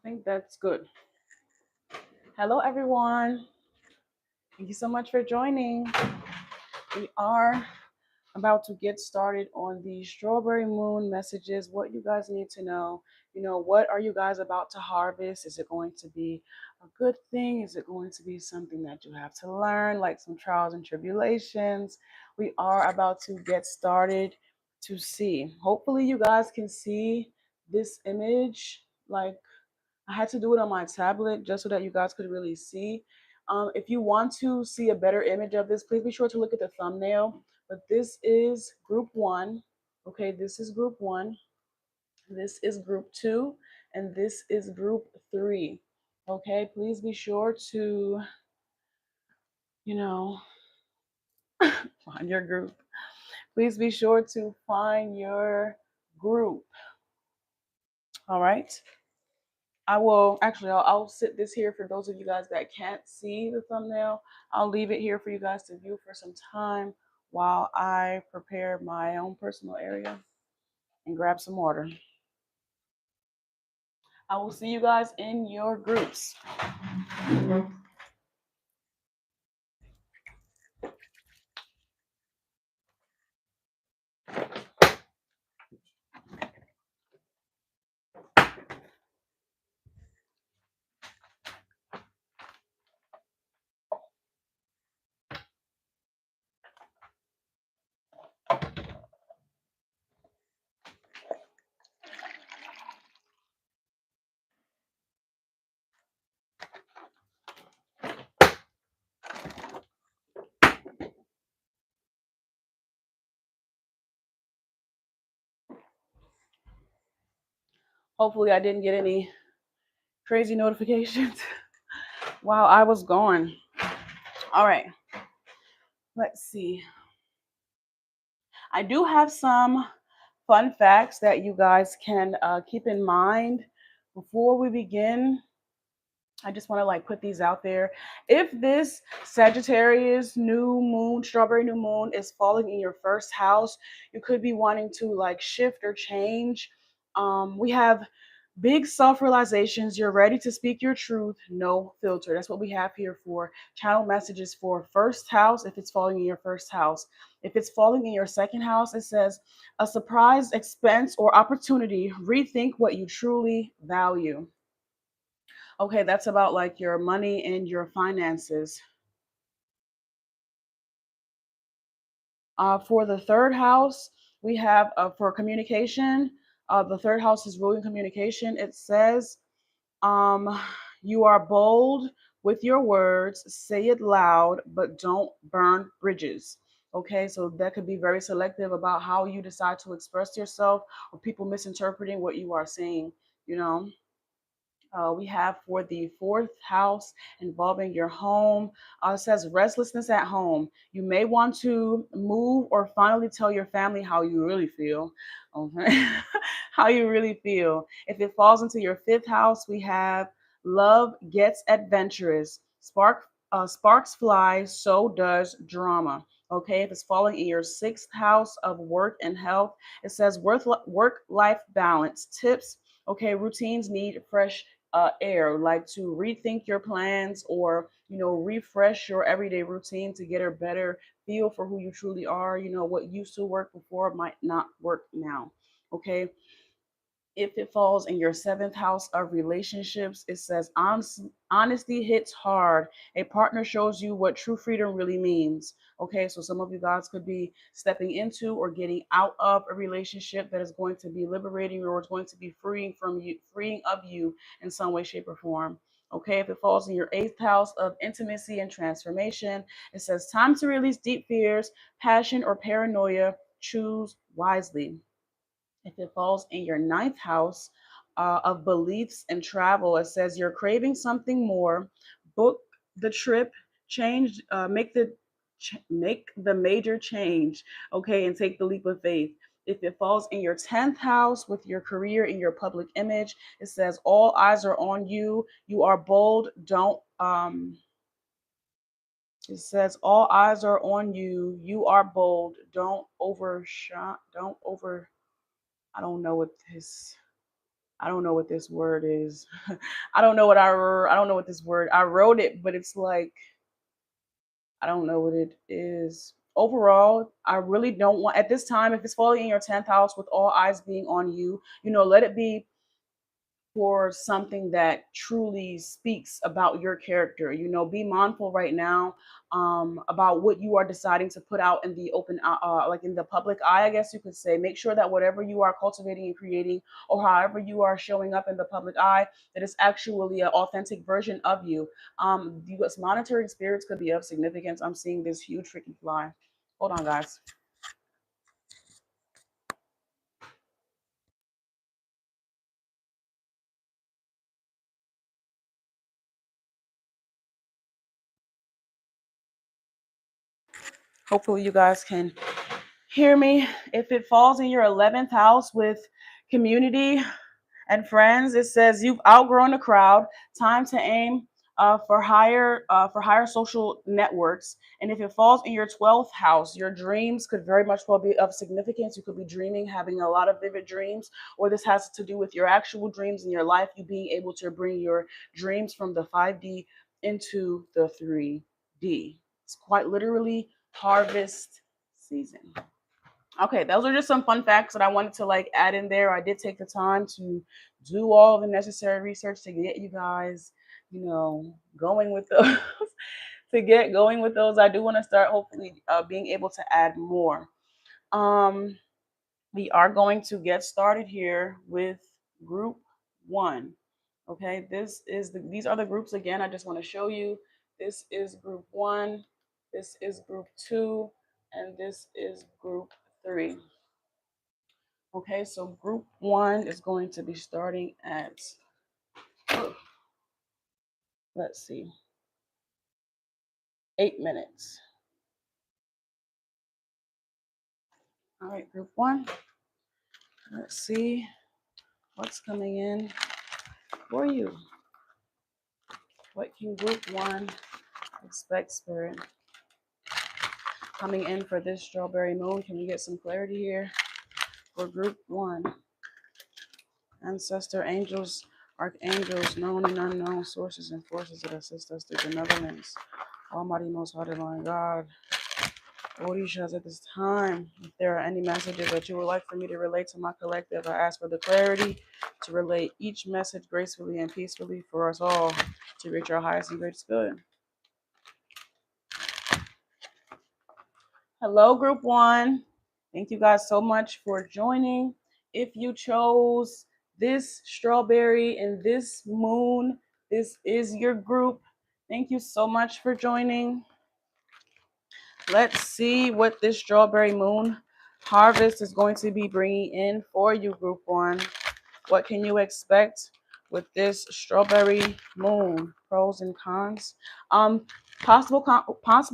think that's good. Hello, everyone. Thank you so much for joining. We are about to get started on the strawberry moon messages. What you guys need to know. What are you guys about to harvest? Is it going to be a good thing? Is it going to be something that you have to learn, like some trials and tribulations? We are about to get started to see. Hopefully, you guys can see this image. Like, I had to do it on my tablet just so that you guys could really see. If you want to see a better image of this, please be sure to look at the thumbnail. But this is group one. Okay, this is group one. This is group two. And this is group three. Okay, please be sure to, you know, find your group. Please be sure to find your group. All right. I'll sit this here for those of you guys that can't see the thumbnail. I'll leave it here for you guys to view for some time while I prepare my own personal area and grab some water. I will see you guys in your groups. Hopefully I didn't get any crazy notifications while I was gone. All right. Let's see. I do have some fun facts that you guys can keep in mind before we begin. I just want to put these out there. If this Sagittarius new moon, strawberry new moon, is falling in your first house, you could be wanting to shift or change. We have big self realizations. You're ready to speak your truth, no filter. That's what we have here for channel messages for first house. If it's falling in your first house, if it's falling in your second house, it says a surprise expense or opportunity. Rethink what you truly value. Okay, that's about your money and your finances. For the third house, we have for communication. The third house is ruling communication. It says, you are bold with your words, say it loud, but don't burn bridges. Okay, so that could be very selective about how you decide to express yourself, or people misinterpreting what you are saying, you know. We have for the fourth house involving your home. It says restlessness at home. You may want to move or finally tell your family how you really feel. Okay. How you really feel. If it falls into your fifth house, we have love gets adventurous. Sparks fly, so does drama. Okay, if it's falling in your sixth house of work and health, it says work-life balance. Tips. Okay, routines need fresh air, like to rethink your plans, or refresh your everyday routine to get a better feel for who you truly are. What used to work before might not work now. Okay, if it falls in your seventh house of relationships, it says honesty hits hard. A partner shows you what true freedom really means. Okay, so some of you guys could be stepping into or getting out of a relationship that is going to be liberating, or it's going to be freeing of you in some way, shape, or form. Okay, if it falls in your eighth house of intimacy and transformation, it says time to release deep fears, passion, or paranoia. Choose wisely. If it falls in your ninth house of beliefs and travel, it says you're craving something more. Book the trip, make the major change, okay, and take the leap of faith. If it falls in your 10th house with your career and your public image, it says all eyes are on you. You are bold. Don't It says all eyes are on you. You are bold. Don't overshot. Don't over. I don't know what this. I don't know what this word is. I don't know what this word. I wrote it, but it's like I don't know what it is. Overall, I really don't want at this time, if it's falling in your 10th house with all eyes being on you, let it be for something that truly speaks about your character. Be mindful right now about what you are deciding to put out in the open, like in the public eye, I guess you could say. Make sure that whatever you are cultivating and creating, or however you are showing up in the public eye, that it's actually an authentic version of you. U.S. monitoring spirits could be of significance. I'm seeing this huge freaking fly. Hold on, guys. Hopefully, you guys can hear me. If it falls in your 11th house with community and friends, it says you've outgrown the crowd. Time to aim for higher social networks. And if it falls in your 12th house, your dreams could very much well be of significance. You could be dreaming, having a lot of vivid dreams, or this has to do with your actual dreams in your life. You being able to bring your dreams from the 5D into the 3D. It's quite literally harvest season. Okay, those are just some fun facts that I wanted to add in there. I did take the time to do all the necessary research to get you guys, going with those. To get going with those, I do want to start hopefully being able to add more. We are going to get started here with group 1. Okay, these are the groups again. I just want to show you. This is group 1, this is group 2, and this is group 3. Okay, so group 1 is going to be starting at, let's see, 8 minutes. All right, group 1. Let's see what's coming in for you. What can group 1 expect, Spirit? Coming in for this strawberry moon, can we get some clarity here for group 1? Ancestor, angels, archangels, known and unknown sources and forces that assist us through benevolence. Almighty, most high divine God, Orishas, at this time, if there are any messages that you would like for me to relate to my collective, I ask for the clarity to relate each message gracefully and peacefully for us all to reach our highest and greatest good. Hello, group 1. Thank you guys so much for joining. If you chose this strawberry and this moon, this is your group. Thank you so much for joining. Let's see what this strawberry moon harvest is going to be bringing in for you, group 1. What can you expect with this strawberry moon? Pros and cons. Possible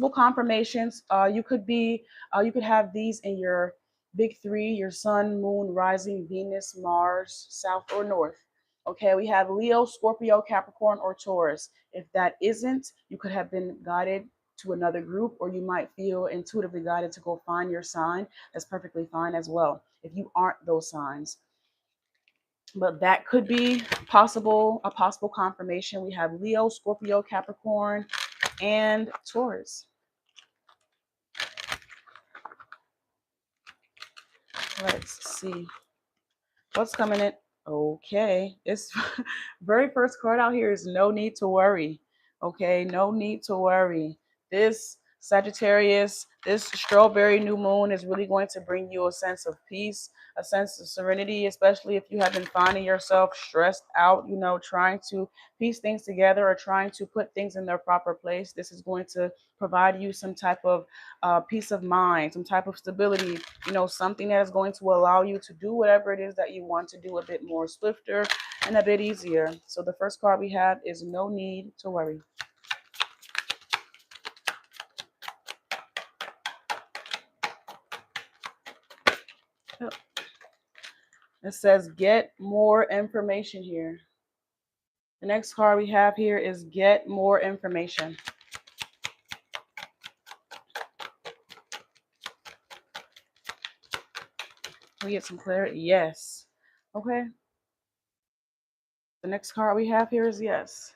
confirmations. You could have these in your big 3: your sun, moon, rising, Venus, Mars, south or north. Okay, we have Leo, Scorpio, Capricorn, or Taurus. If that isn't, you could have been guided to another group, or you might feel intuitively guided to go find your sign. That's perfectly fine as well if you aren't those signs. But that could be a possible confirmation. We have Leo, Scorpio, Capricorn, and Taurus. Let's see what's coming in. Okay, this very first card out here is no need to worry. Okay, no need to worry. This Sagittarius, this strawberry new moon is really going to bring you a sense of peace, a sense of serenity, especially if you have been finding yourself stressed out, trying to piece things together or trying to put things in their proper place. This is going to provide you some type of peace of mind, some type of stability, something that is going to allow you to do whatever it is that you want to do a bit more swifter and a bit easier. So the first card we have is no need to worry. It says get more information here. The next card we have here is get more information. Can we get some clarity? Yes. Okay. The next card we have here is yes.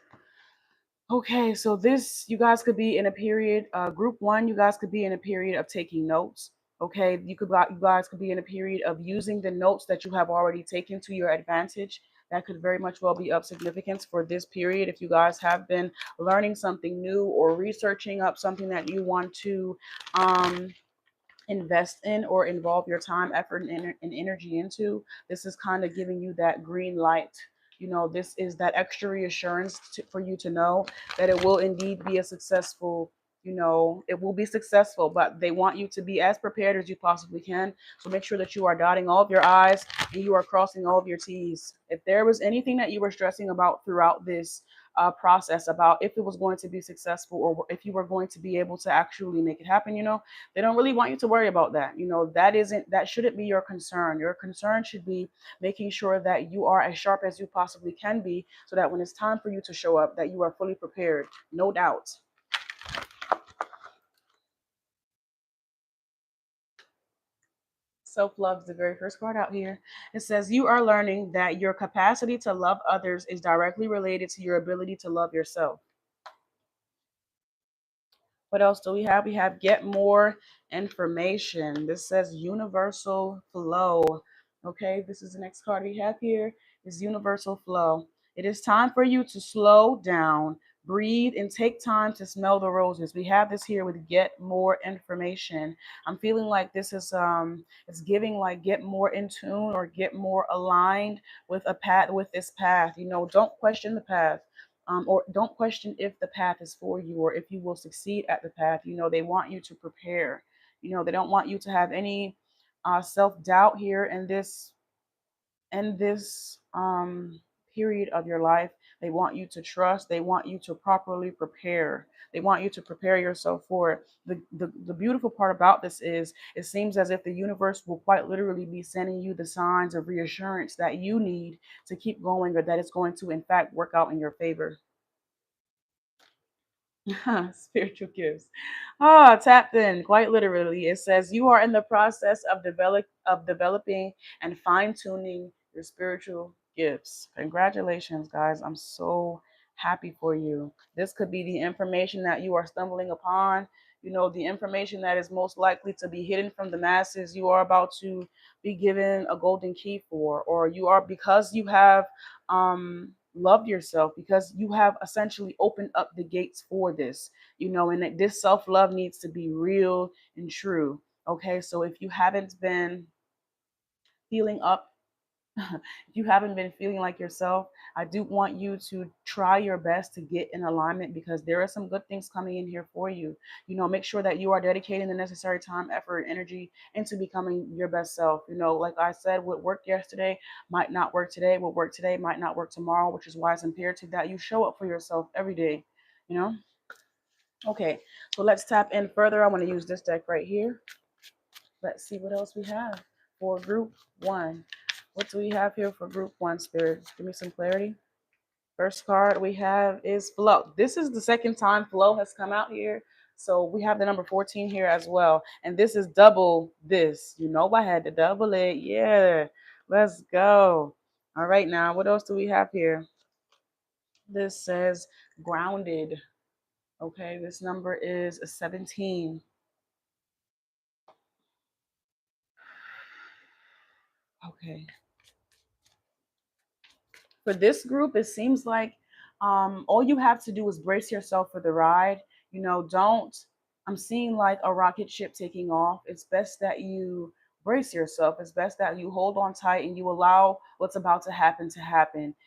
Okay, so this, you guys could be in a period, group one, you guys could be in a period of taking notes. Okay, you guys could be in a period of using the notes that you have already taken to your advantage. That could very much well be of significance for this period. If you guys have been learning something new or researching up something that you want to um, invest in or involve your time, effort, and energy into, this is kind of giving you that green light. You know, this is that extra reassurance for you to know that it will indeed be a successful, you know, it will be successful, but they want you to be as prepared as you possibly can. So make sure that you are dotting all of your I's and you are crossing all of your T's. If there was anything that you were stressing about throughout this process, about if it was going to be successful or if you were going to be able to actually make it happen, you know, they don't really want you to worry about that. You know, that shouldn't be your concern. Your concern should be making sure that you are as sharp as you possibly can be, so that when it's time for you to show up, that you are fully prepared. No doubt. Self-love is the very first card out here. It says you are learning that your capacity to love others is directly related to your ability to love yourself. What else do we have? We have get more information. This says universal flow. Okay, this is the next card we have here is universal flow. It is time for you to slow down, breathe, and take time to smell the roses. We have this here with get more information. I'm feeling like this is it's giving like get more in tune or get more aligned with a path, with this path. You know, don't question the path, or don't question if the path is for you or if you will succeed at the path. You know, they want you to prepare. You know, they don't want you to have any self doubt here in this period of your life. They want you to trust. They want you to properly prepare. They want you to prepare yourself for it. The beautiful part about this is it seems as if the universe will quite literally be sending you the signs of reassurance that you need to keep going, or that it's going to, in fact, work out in your favor. Spiritual gifts. Ah, tapped in, quite literally. It says you are in the process of developing and fine-tuning your spiritual gifts. Congratulations, guys. I'm so happy for you. This could be the information that you are stumbling upon. You know, the information that is most likely to be hidden from the masses, you are about to be given a golden key for, or you are, because you have loved yourself, because you have essentially opened up the gates for this, you know, and that this self-love needs to be real and true. Okay, so if you haven't been feeling up, if you haven't been feeling like yourself, I do want you to try your best to get in alignment, because there are some good things coming in here for you. You know, make sure that you are dedicating the necessary time, effort, energy into becoming your best self. You know, like I said, what worked yesterday might not work today. What worked today might not work tomorrow, which is why it's imperative that you show up for yourself every day. You know? Okay, so let's tap in further. I want to use this deck right here. Let's see what else we have for group one. What do we have here for group one, Spirit? Give me some clarity. First card we have is Flow. This is the second time Flow has come out here. So we have the number 14 here as well. And this is double this. You know, I had to double it. Yeah, let's go. All right, now, what else do we have here? This says Grounded. Okay, this number is 17. Okay. For this group, it seems like all you have to do is brace yourself for the ride. You know, don't, I'm seeing like a rocket ship taking off. It's best that you brace yourself. It's best that you hold on tight and you allow what's about to happen,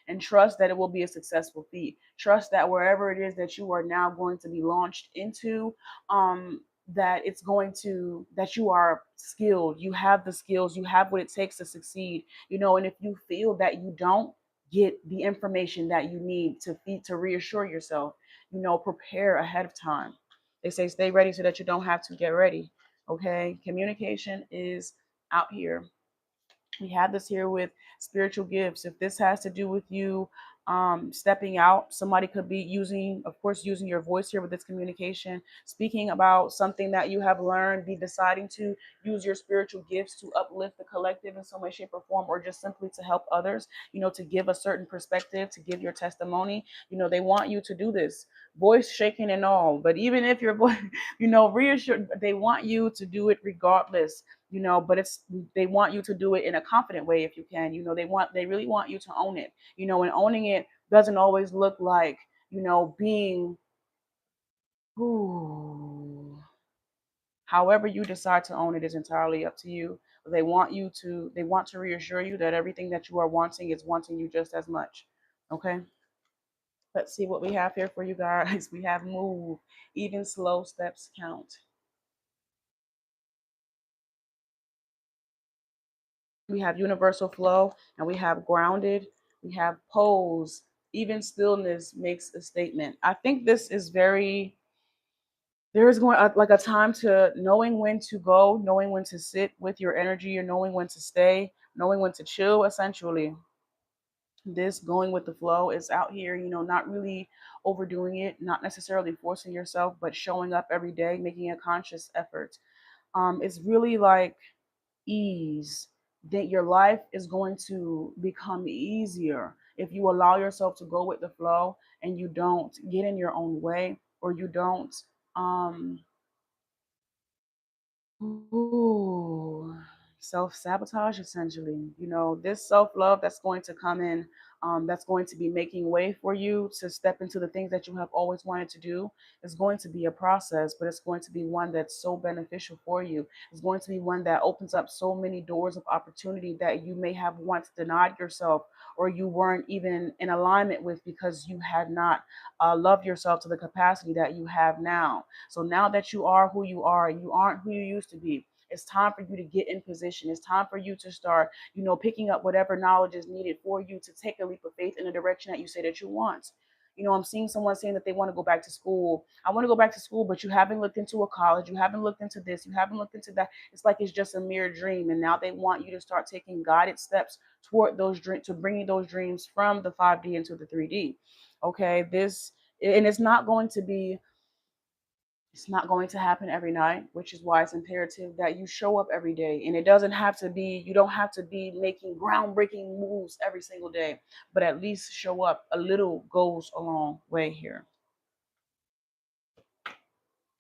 and trust that it will be a successful feat. Trust that wherever it is that you are now going to be launched into, that it's going to, that you are skilled, you have the skills, you have what it takes to succeed, you know. And if you feel that you don't get the information that you need to feed, to reassure yourself, you know, prepare ahead of time. They say stay ready so that you don't have to get ready. Okay, communication is out here. We have this here with spiritual gifts. If this has to do with you stepping out. Somebody could be using, of course, using your voice here with this communication, speaking about something that you have learned, be deciding to use your spiritual gifts to uplift the collective in some way, shape, or form, or just simply to help others, to give a certain perspective, to give your testimony. They want you to do this, voice shaking and all. But even if your voice, reassured, they want you to do it regardless. But they want you to do it in a confident way if you can. They really want you to own it. And owning it doesn't always look like, being, ooh, however you decide to own it is entirely up to you. They want to reassure you that everything that you are wanting is wanting you just as much. Okay. Let's see what we have here for you guys. We have move, even slow steps count. We have universal flow, and we have grounded. We have pose, even stillness makes a statement. I think this is very, there is going like a time to knowing when to go, knowing when to sit with your energy, or knowing when to stay, knowing when to chill. Essentially, this going with the flow is out here, not really overdoing it, not necessarily forcing yourself, but showing up every day, making a conscious effort. It's really like ease, that your life is going to become easier if you allow yourself to go with the flow and you don't get in your own way, or you don't um ooh, self-sabotage. Essentially, this self-love that's going to come in, that's going to be making way for you to step into the things that you have always wanted to do, is going to be a process, but it's going to be one that's so beneficial for you. It's going to be one that opens up so many doors of opportunity that you may have once denied yourself, or you weren't even in alignment with, because you had not loved yourself to the capacity that you have now. So now that you are who you are, you aren't who you used to be. It's time for you to get in position. It's time for you to start, picking up whatever knowledge is needed for you to take a leap of faith in the direction that you say that you want. I'm seeing someone saying that they want to go back to school. I want to go back to school, but you haven't looked into a college. You haven't looked into this. You haven't looked into that. It's like it's just a mere dream. And now they want you to start taking guided steps toward those dreams, to bringing those dreams from the 5D into the 3D. Okay. And it's not going to happen every night, which is why it's imperative that you show up every day. And you don't have to be making groundbreaking moves every single day, but at least show up. A little goes a long way here.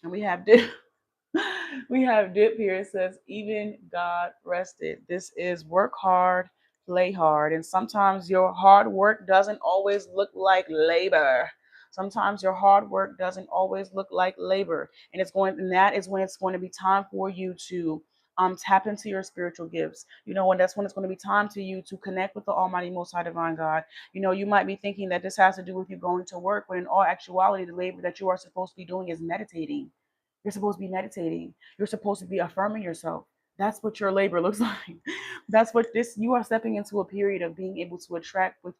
And we have this. We have dip here. It says, even God rested. This is work hard, play hard. And sometimes your hard work doesn't always look like labor. Sometimes your hard work doesn't always look like labor. And that is when it's going to be time for you to tap into your spiritual gifts. And that's when it's going to be time to you to connect with the Almighty Most High Divine God. You might be thinking that this has to do with you going to work, but in all actuality, the labor that you are supposed to be doing is meditating. You're supposed to be meditating. You're supposed to be affirming yourself. That's what your labor looks like. That's what you are stepping into a period of being able to attract what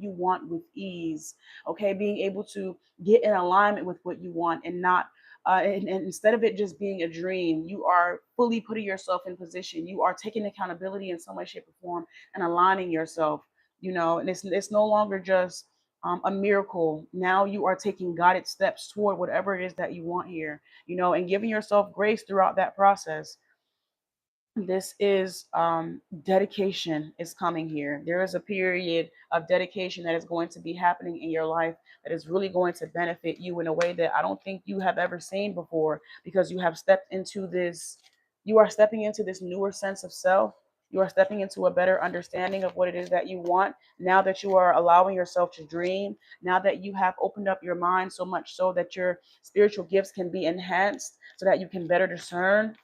you want with ease. Okay. Being able to get in alignment with what you want, and not, and instead of it just being a dream, you are fully putting yourself in position. You are taking accountability in some way, shape, or form, and aligning yourself, and it's no longer just a miracle. Now you are taking guided steps toward whatever it is that you want here, and giving yourself grace throughout that process. This is dedication is coming here. There is a period of dedication that is going to be happening in your life that is really going to benefit you in a way that I don't think you have ever seen before, because you are stepping into this newer sense of self. You are stepping into a better understanding of what it is that you want, now that you are allowing yourself to dream, now that you have opened up your mind so much so that your spiritual gifts can be enhanced, so that you can better discern.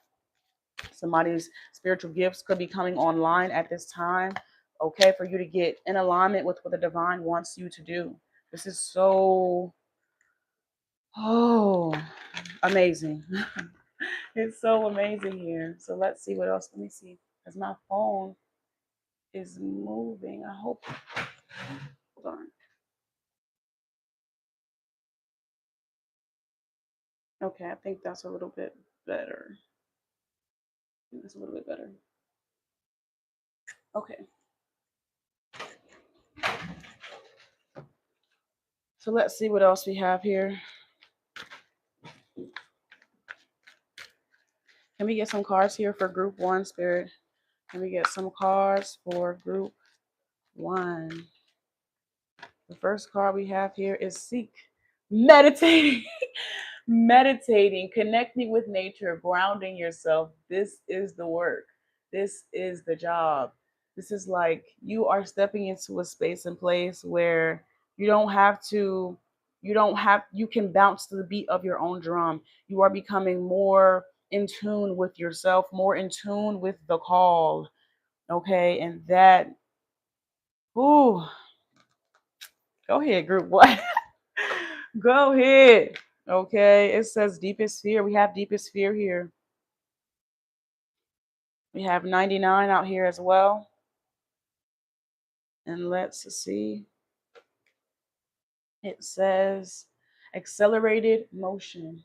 Somebody's spiritual gifts could be coming online at this time, okay, for you to get in alignment with what the divine wants you to do. This is so, oh, amazing. It's so amazing here. So let's see what else. Let me see, because my phone is moving. I hope. Hold on. Okay, I think that's a little bit better. I think that's a little bit better. Okay. So let's see what else we have here. Can we get some cards here for group 1, Spirit? Can we get some cards for group 1? The first card we have here is Seek. Meditating. Meditating, connecting with nature, grounding yourself. This is the work. This is the job. This is like you are stepping into a space and place where you don't have to, you can bounce to the beat of your own drum. You are becoming more in tune with yourself, more in tune with the call. Okay. And that, ooh, go ahead, group one. Go ahead. Okay. It says deepest fear. We have deepest fear here. We have 99 out here as well. And let's see. It says accelerated motion.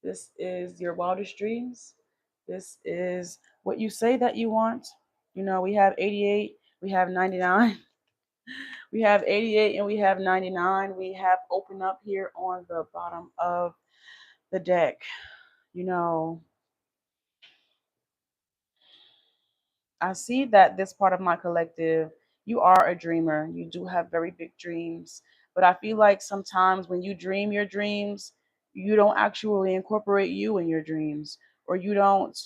This is your wildest dreams. This is what you say that you want. You know, we have 88, we have 99. We have 88 and we have 99. We have opened up here on the bottom of the deck. You know, I see that this part of my collective, you are a dreamer. You do have very big dreams. But I feel like sometimes when you dream your dreams, you don't actually incorporate you in your dreams, or you don't,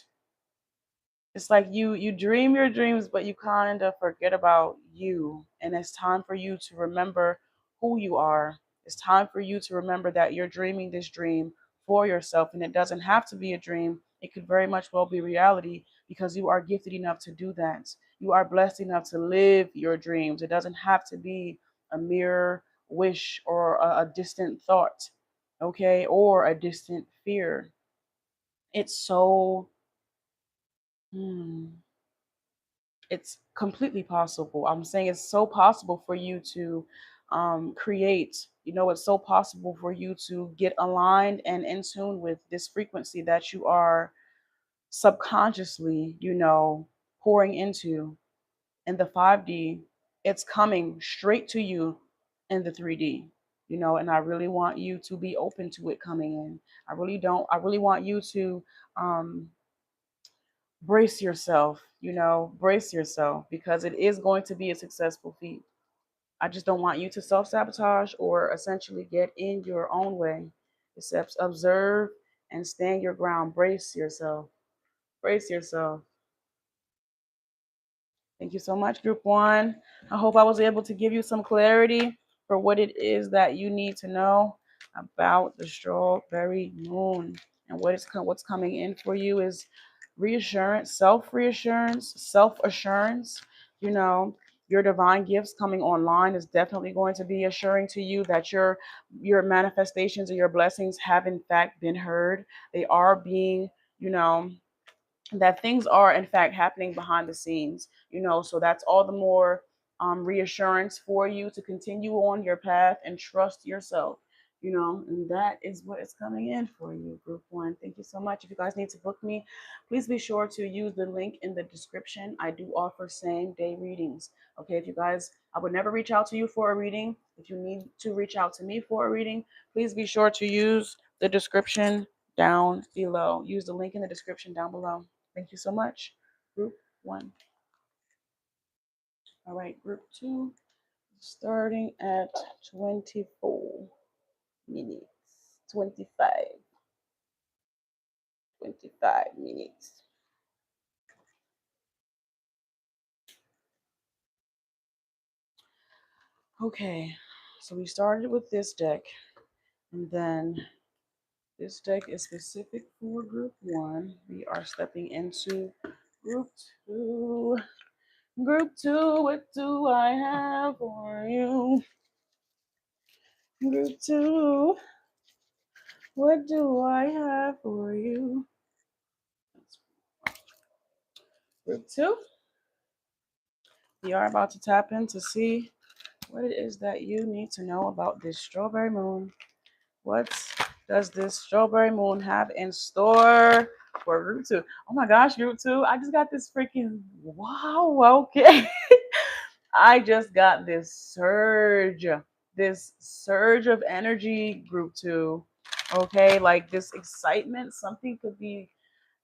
it's like you dream your dreams but you kind of forget about you, and it's time for you to remember who you are. It's time for you to remember that you're dreaming this dream for yourself, and it doesn't have to be a dream. It could very much well be reality, because you are gifted enough to do that. You are blessed enough to live your dreams. It doesn't have to be a mere wish or a distant thought, okay, or a distant fear. It's so it's completely possible. I'm saying it's so possible for you to create. You know, it's so possible for you to get aligned and in tune with this frequency that you are subconsciously, you know, pouring into. In the 5D, it's coming straight to you in the 3D. You know, and I really want you to be open to it coming in. I really want you to um, brace yourself, you know, brace yourself, because it is going to be a successful feat. I just don't want you to self sabotage or essentially get in your own way. Except observe and stand your ground. Brace yourself. Brace yourself. Thank you so much, Group One. I hope I was able to give you some clarity for what it is that you need to know about the strawberry moon. And what's coming in for you is reassurance, self-reassurance, self-assurance. You know, your divine gifts coming online is definitely going to be assuring to you that your manifestations and your blessings have in fact been heard. They are being, you know, that things are in fact happening behind the scenes, you know, so that's all the more reassurance for you to continue on your path and trust yourself, you know, and that is what is coming in for you, Group One. Thank you so much. If you guys need to book me, please be sure to use the link in the description. I do offer same day readings. Okay, if you guys, I would never reach out to you for a reading. If you need to reach out to me for a reading, please be sure to use the description down below. Use the link in the description down below. Thank you so much, Group One. All right, Group Two, starting at 24 minutes. 25. 25 minutes. Okay, so we started with this deck, and then this deck is specific for Group One. We are stepping into Group Two. Group Two, what do I have for you? Group Two, what do I have for you? Group Two, we are about to tap in to see what it is that you need to know about this strawberry moon. What does this strawberry moon have in store for Group Two? Oh my gosh, Group Two, I just got this freaking wow, okay. I just got this surge, this surge of energy, group 2. Okay, like this excitement, something could be,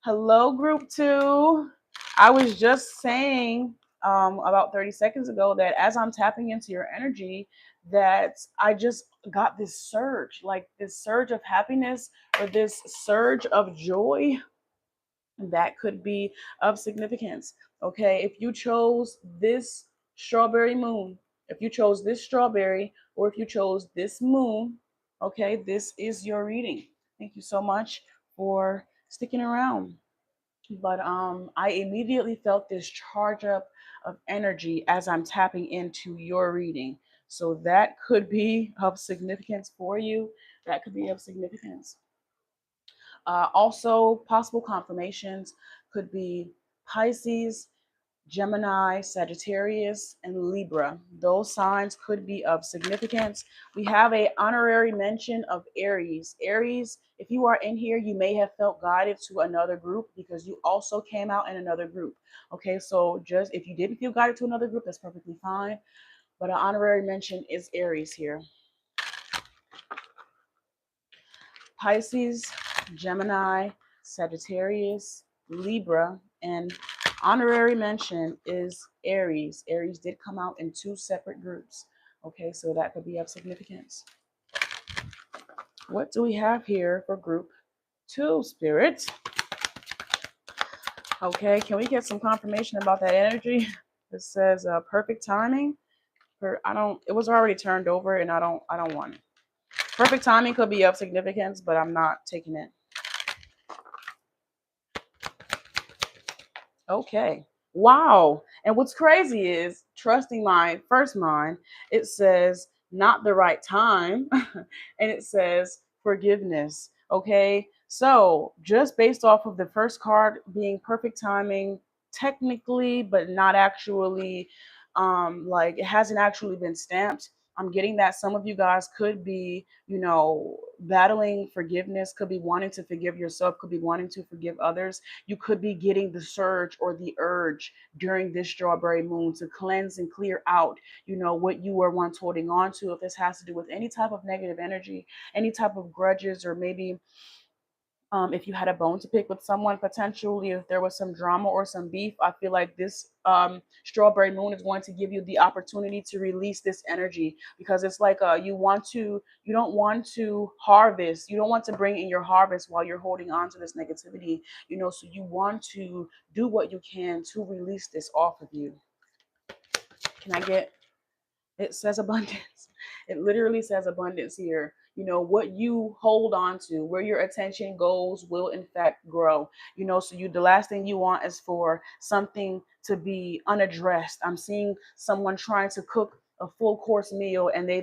hello, group 2. I was just saying about 30 seconds ago that as I'm tapping into your energy, that I just got this surge, like this surge of happiness or this surge of joy that could be of significance. Okay, if you chose this strawberry moon, if you chose this strawberry, or if you chose this moon, okay, this is your reading. Thank you so much for sticking around. But I immediately felt this charge up of energy as I'm tapping into your reading. So that could be of significance for you. That could be of significance. Also, possible confirmations could be Pisces, Gemini, Sagittarius, and Libra. Those signs could be of significance. We have a honorary mention of Aries. Aries, if you are in here, you may have felt guided to another group because you also came out in another group. Okay, so just if you didn't feel guided to another group, that's perfectly fine. But an honorary mention is Aries here. Pisces, Gemini, Sagittarius, Libra, and honorary mention is Aries. Aries did come out in 2 separate groups. Okay, so that could be of significance. What do we have here for group 2, Spirit? Okay, can we get some confirmation about that energy? It says perfect timing. It was already turned over and I don't want it. Perfect timing could be of significance, but I'm not taking it. Okay. Wow. And what's crazy is trusting my first mind, it says not the right time and it says forgiveness. Okay. So just based off of the first card being perfect timing, technically, but not actually, like it hasn't actually been stamped. I'm getting that some of you guys could be, battling forgiveness, could be wanting to forgive yourself, could be wanting to forgive others. You could be getting the surge or the urge during this strawberry moon to cleanse and clear out, what you were once holding on to. If this has to do with any type of negative energy, any type of grudges, or maybe if you had a bone to pick with someone, potentially, if there was some drama or some beef, I feel like this strawberry moon is going to give you the opportunity to release this energy, because it's like you don't want to harvest, you don't want to bring in your harvest while you're holding on to this negativity, so you want to do what you can to release this off of you. Can I get, it says abundance. It literally says abundance here. What you hold on to, where your attention goes, will in fact grow. So the last thing you want is for something to be unaddressed. I'm seeing someone trying to cook a full course meal and they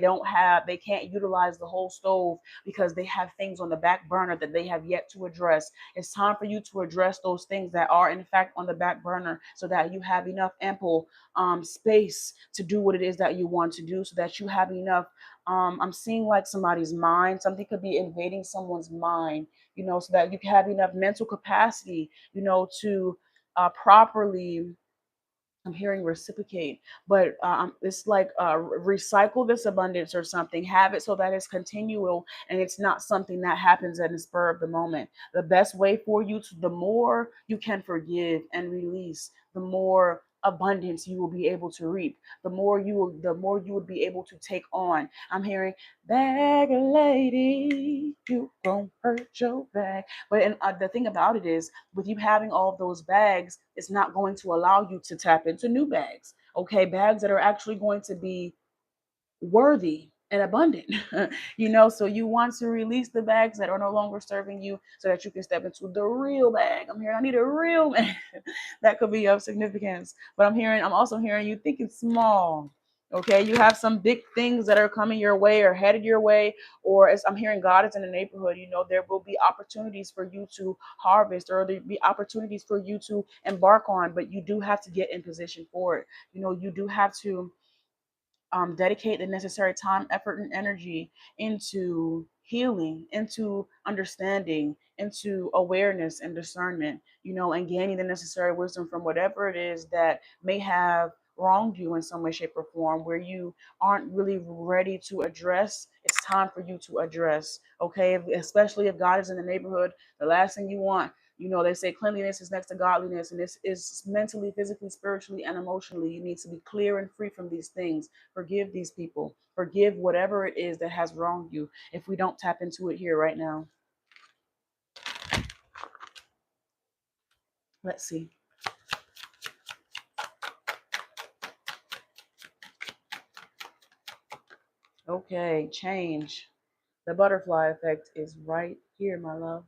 can't utilize the whole stove because they have things on the back burner that they have yet to address. It's time for you to address those things that are in fact on the back burner, so that you have enough ample space to do what it is that you want to do, so that you have enough. I'm seeing like somebody's mind, something could be invading someone's mind, so that you can have enough mental capacity, to properly, I'm hearing reciprocate, but it's like recycle this abundance or something. Have it so that it's continual and it's not something that happens at the spur of the moment. The best way for you to, the more you can forgive and release, the more abundance you will be able to reap. The more you would be able to take on. I'm hearing bag lady, you gon' hurt your back. But the thing about it is, with you having all of those bags, it's not going to allow you to tap into new bags. Okay, bags that are actually going to be worthy and abundant. So you want to release the bags that are no longer serving you, so that you can step into the real bag. I'm hearing I need a real bag. That could be of significance. But I'm also hearing you thinking small. Okay, you have some big things that are coming your way or headed your way, or as I'm hearing God is in the neighborhood, there will be opportunities for you to harvest, or there be opportunities for you to embark on, but you do have to get in position for it. You do have to dedicate the necessary time, effort, and energy into healing, into understanding, into awareness and discernment, and gaining the necessary wisdom from whatever it is that may have wronged you in some way, shape, or form, where you aren't really ready to address, it's time for you to address. Okay, especially if God is in the neighborhood, the last thing you want, they say cleanliness is next to godliness, and this is mentally, physically, spiritually, and emotionally. You need to be clear and free from these things. Forgive these people. Forgive whatever it is that has wronged you. If we don't tap into it here right now, let's see. Okay, change. The butterfly effect is right here, my love.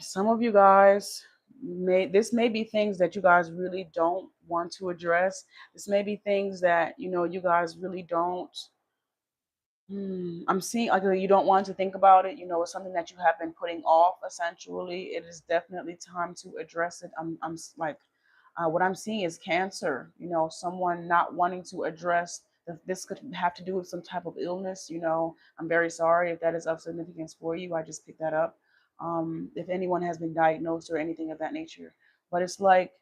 Some of you guys may be things that you guys really don't want to address. This may be things that you guys really don't. I'm seeing like you don't want to think about it. It's something that you have been putting off. Essentially, it is definitely time to address it. Like, what I'm seeing is Cancer. Someone not wanting to address. This could have to do with some type of illness. I'm very sorry if that is of significance for you. I just picked that up. If anyone has been diagnosed or anything of that nature, but it's like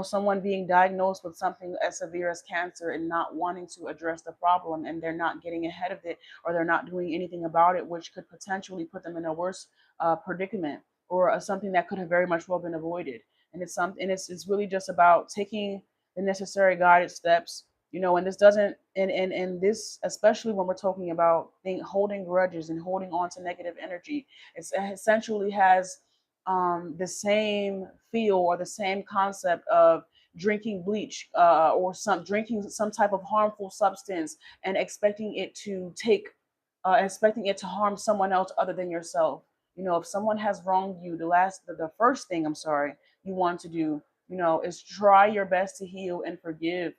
someone being diagnosed with something as severe as cancer and not wanting to address the problem, and they're not getting ahead of it, or they're not doing anything about it, which could potentially put them in a worse predicament, or something that could have very much well been avoided. And it's really just about taking the necessary guided steps. And this doesn't and this, especially when we're talking about holding grudges and holding on to negative energy, it essentially has the same feel or the same concept of drinking bleach, or drinking some type of harmful substance and expecting it to harm someone else other than yourself. If someone has wronged you, the first thing, I'm sorry, you want to do, is try your best to heal and forgive.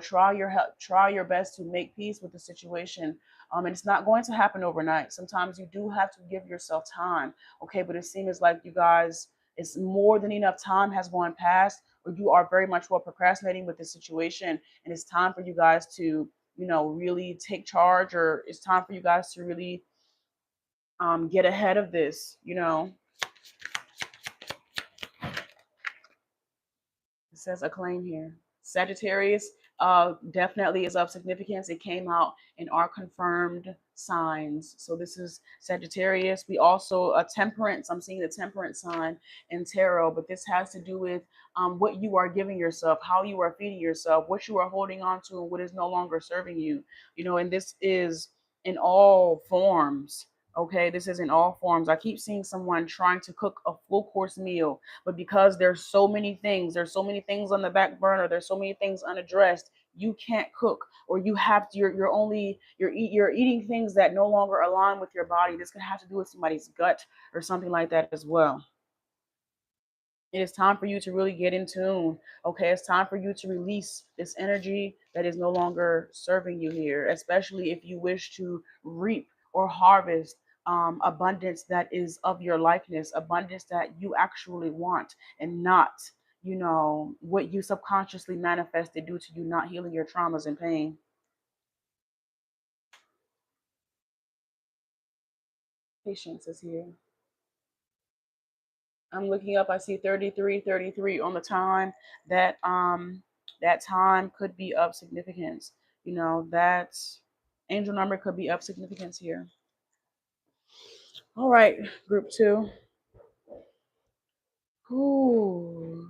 Try your best to make peace with the situation. And it's not going to happen overnight. Sometimes you do have to give yourself time. Okay, but it seems like you guys, it's more than enough time has gone past, or you are very much well procrastinating with the situation, and it's time for you guys to really take charge, or it's time for you guys to really get ahead of this. It says a claim here. Sagittarius definitely is of significance. It came out in our confirmed signs. So this is Sagittarius. We also temperance. I'm seeing the temperance sign in tarot, but this has to do with what you are giving yourself, how you are feeding yourself, what you are holding on to, and what is no longer serving you. And this is in all forms. Okay, this is in all forms. I keep seeing someone trying to cook a full course meal, but because there's so many things on the back burner, there's so many things unaddressed, you can't cook, or you're eating things that no longer align with your body. This could have to do with somebody's gut or something like that as well. It is time for you to really get in tune. Okay, it's time for you to release this energy that is no longer serving you here, especially if you wish to reap or harvest abundance that is of your likeness, abundance that you actually want, and not, what you subconsciously manifested due to you not healing your traumas and pain. Patience is here. I'm looking up. I see 33 on the time. That time could be of significance. That angel number could be of significance here. All right, group 2. Ooh.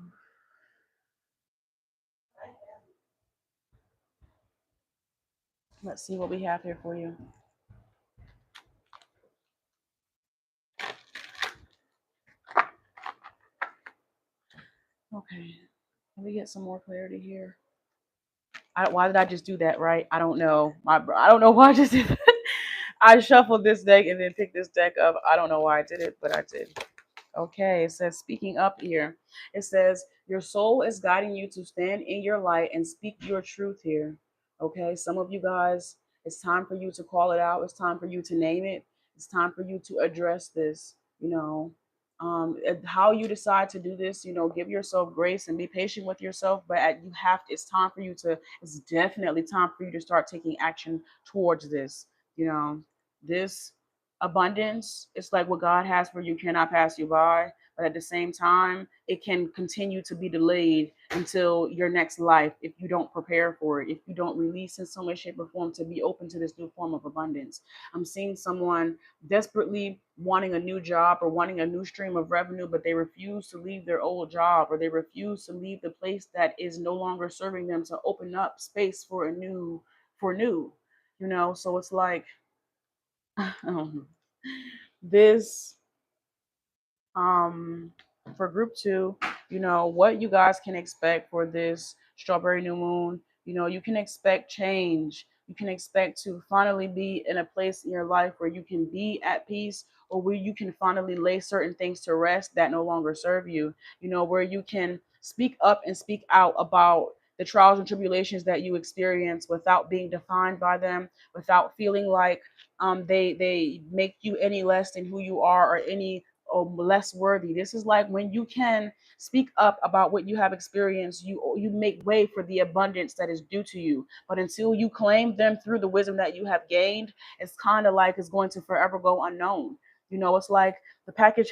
Let's see what we have here for you. Okay, let me get some more clarity here. Why did I just do that, right? I don't know. I don't know why I just did that. I shuffled this deck and then picked this deck up. I don't know why I did it, but I did. Okay, it says, speaking up here. It says, your soul is guiding you to stand in your light and speak your truth here. Okay, some of you guys, it's time for you to call it out. It's time for you to name it. It's time for you to address this. How you decide to do this, give yourself grace and be patient with yourself. But it's time for you to, it's definitely time for you to start taking action towards this. This abundance, it's like what God has for you cannot pass you by. but at the same time, it can continue to be delayed until your next life if you don't prepare for it, if you don't release in some way, shape, or form to be open to this new form of abundance. I'm seeing someone desperately wanting a new job or wanting a new stream of revenue, but they refuse to leave their old job, or they refuse to leave the place that is no longer serving them to open up space for new. So it's like this um for group 2, what you guys can expect for this strawberry new moon. You can expect change. You can expect to finally be in a place in your life where you can be at peace, or where you can finally lay certain things to rest that no longer serve you. Where you can speak up and speak out about the trials and tribulations that you experience without being defined by them, without feeling like they make you any less than who you are, or any less worthy. This is like when you can speak up about what you have experienced, you make way for the abundance that is due to you. But until you claim them through the wisdom that you have gained, it's kind of like it's going to forever go unknown. It's like the package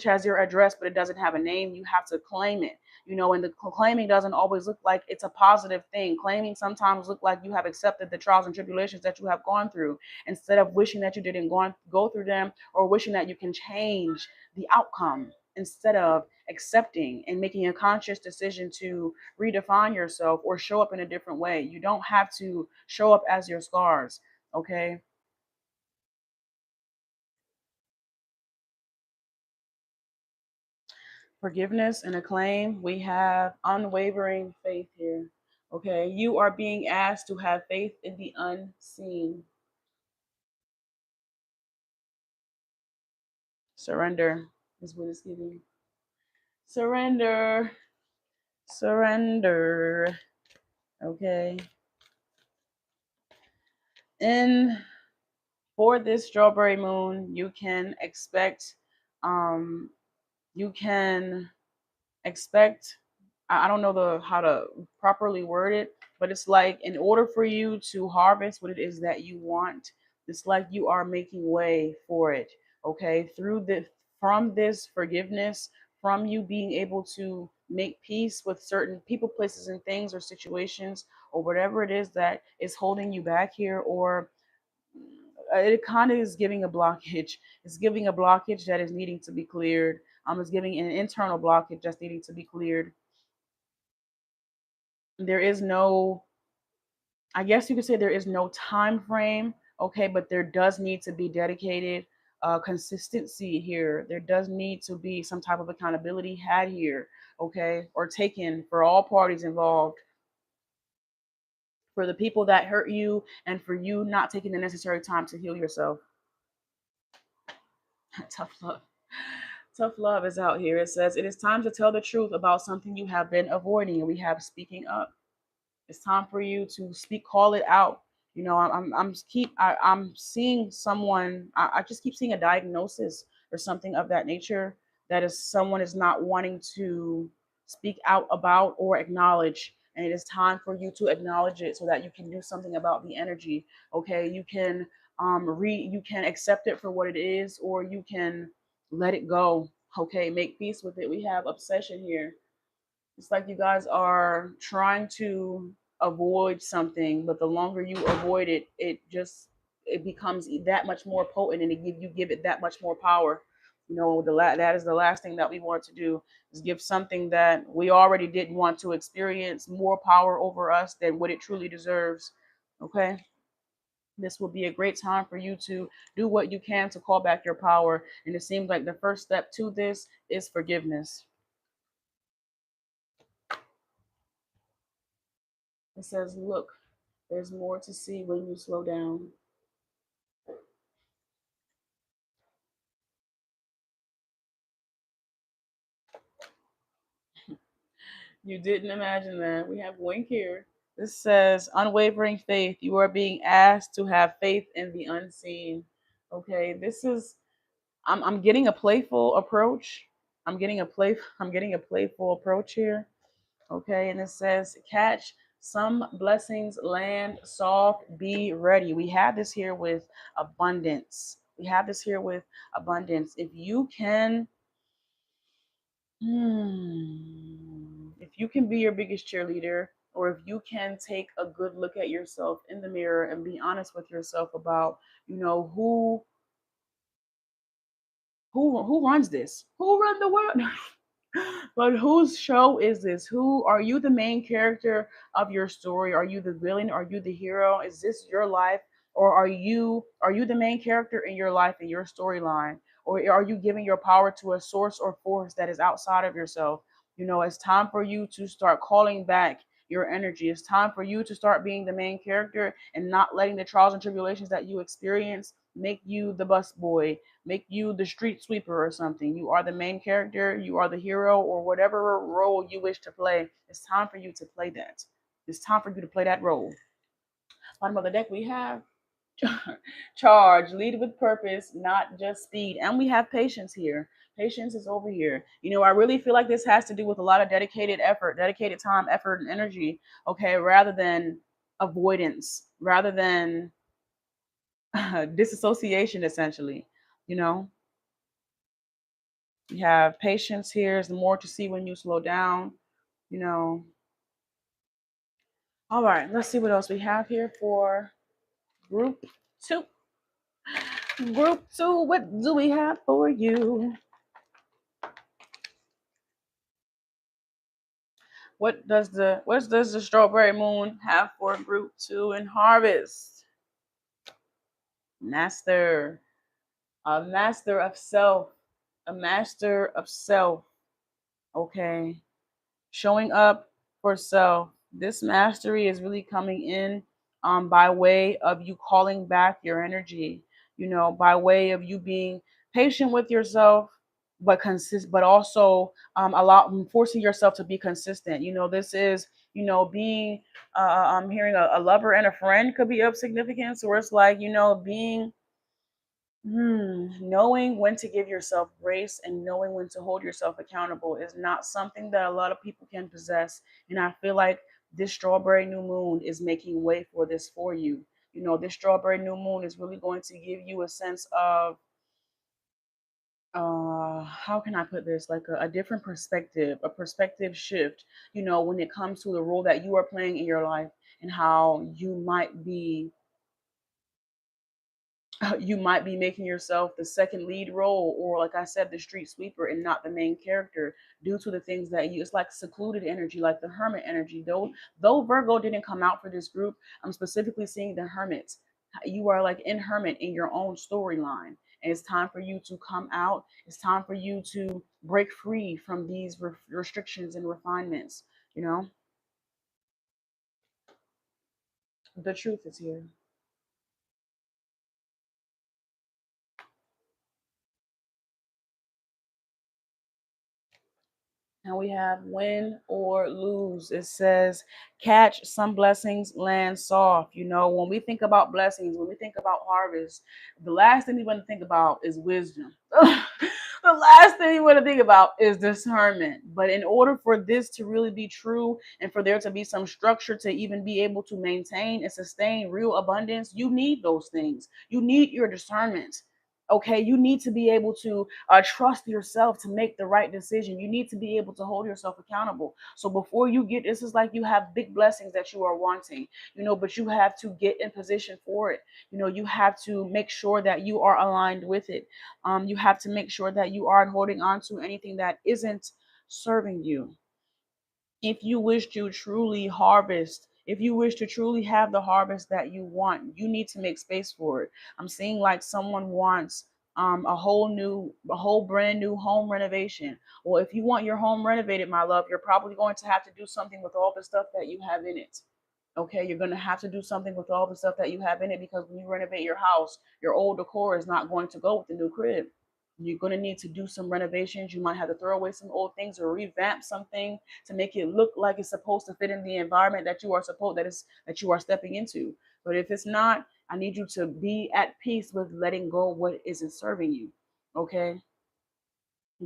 has your address, but it doesn't have a name. You have to claim it. And the claiming doesn't always look like it's a positive thing. Claiming sometimes look like you have accepted the trials and tribulations that you have gone through, instead of wishing that you didn't go through them, or wishing that you can change the outcome, instead of accepting and making a conscious decision to redefine yourself or show up in a different way. You don't have to show up as your scars, okay? Forgiveness and acclaim, we have unwavering faith here. Okay, you are being asked to have faith in the unseen. Surrender is what it's giving. Surrender. Surrender. Okay. And for this strawberry moon, um you can expect, I don't know how to properly word it, but it's like in order for you to harvest what it is that you want, it's like you are making way for it. Okay, from this forgiveness, from you being able to make peace with certain people, places, and things, or situations, or whatever it is that is holding you back here, or it kind of is giving a blockage. It's giving a blockage that is needing to be cleared. It's giving an internal blockage that's needing to be cleared. There is no, I guess you could say there is no time frame, okay, but there does need to be dedicated consistency here. There does need to be some type of accountability had here, okay, or taken for all parties involved, for the people that hurt you, and for you not taking the necessary time to heal yourself. Tough love. Tough love is out here. It says it is time to tell the truth about something you have been avoiding, and we have speaking up. It's time for you to speak, call it out. I'm seeing someone. I just keep seeing a diagnosis or something of that nature, that is someone is not wanting to speak out about or acknowledge, and it is time for you to acknowledge it so that you can do something about the energy. Okay, you can accept it for what it is, or you can let it go. Okay, make peace with it. We have obsession here. It's like you guys are trying to avoid something, but the longer you avoid it, it becomes that much more potent, and you give it that much more power. That is the last thing that we want to do, is give something that we already didn't want to experience more power over us than what it truly deserves. Okay. This will be a great time for you to do what you can to call back your power. And it seems like the first step to this is forgiveness. It says, look, there's more to see when you slow down. You didn't imagine that. We have Wink here. This says, unwavering faith. You are being asked to have faith in the unseen. Okay, I'm getting a playful approach. I'm getting a playful approach here. Okay, and it says, catch some blessings, land soft, be ready. We have this here with abundance. We have this here with abundance. If you can If you can be your biggest cheerleader, or if you can take a good look at yourself in the mirror and be honest with yourself about, who runs this? Who run the world? But whose show is this? Who are you, the main character of your story? Are you the villain? Are you the hero? Is this your life? Or are you the main character in your life in your storyline? Or are you giving your power to a source or force that is outside of yourself? It's time for you to start calling back your energy. It's time for you to start being the main character and not letting the trials and tribulations that you experience make you the bus boy, make you the street sweeper or something. You are the main character, you are the hero, or whatever role you wish to play. It's time for you to play that. It's time for you to play that role. Bottom of the deck, we have charge, lead with purpose, not just speed. And we have patience here. Patience is over here. I really feel like this has to do with a lot of dedicated effort, dedicated time, effort, and energy, okay, rather than avoidance, rather than disassociation, essentially. You know, You have patience here is more to see when you slow down, you know. All right, let's see what else we have here for group two. Group two, what do we have for you? What does the strawberry moon have for group two in harvest? Master, a master of self, a master of self. Okay, showing up for self. This mastery is really coming in by way of you calling back your energy, by way of you being patient with yourself, but also forcing yourself to be consistent. This is, being, I'm hearing a lover and a friend could be of significance, where it's like, being knowing when to give yourself grace and knowing when to hold yourself accountable is not something that a lot of people can possess. And I feel like this strawberry new moon is making way for this for you. This strawberry new moon is really going to give you a sense of, how can I put this? Like a different perspective, a perspective shift, when it comes to the role that you are playing in your life and how you might be making yourself the second lead role, or like I said, the street sweeper and not the main character, due to the things that it's like secluded energy, like the hermit energy. Though Virgo didn't come out for this group, I'm specifically seeing the hermit. You are like in hermit in your own storyline, and it's time for you to come out. It's time for you to break free from these restrictions and refinements. you know the truth is here. Now we have win or lose. It says catch some blessings, land soft. When we think about blessings, when we think about harvest, the last thing we want to think about is wisdom. The last thing you want to think about is discernment. But in order for this to really be true and for there to be some structure to even be able to maintain and sustain real abundance, you need those things. You need your discernment. Okay, you need to be able to trust yourself to make the right decision. You need to be able to hold yourself accountable. So before you get, this is like you have big blessings that you are wanting, but you have to get in position for it. You have to make sure that you are aligned with it. You have to make sure that you aren't holding on to anything that isn't serving you. If you wish to truly harvest, if you wish to truly have the harvest that you want, you need to make space for it. I'm seeing like someone wants a whole brand new home renovation. Well, if you want your home renovated, my love, you're probably going to have to do something with all the stuff that you have in it. Okay, you're going to have to do something with all the stuff that you have in it, because when you renovate your house, your old decor is not going to go with the new crib. You're going to need to do some renovations. You might have to throw away some old things or revamp something to make it look like it's supposed to fit in the environment that you are stepping into. But if it's not, I need you to be at peace with letting go of what isn't serving you. Okay?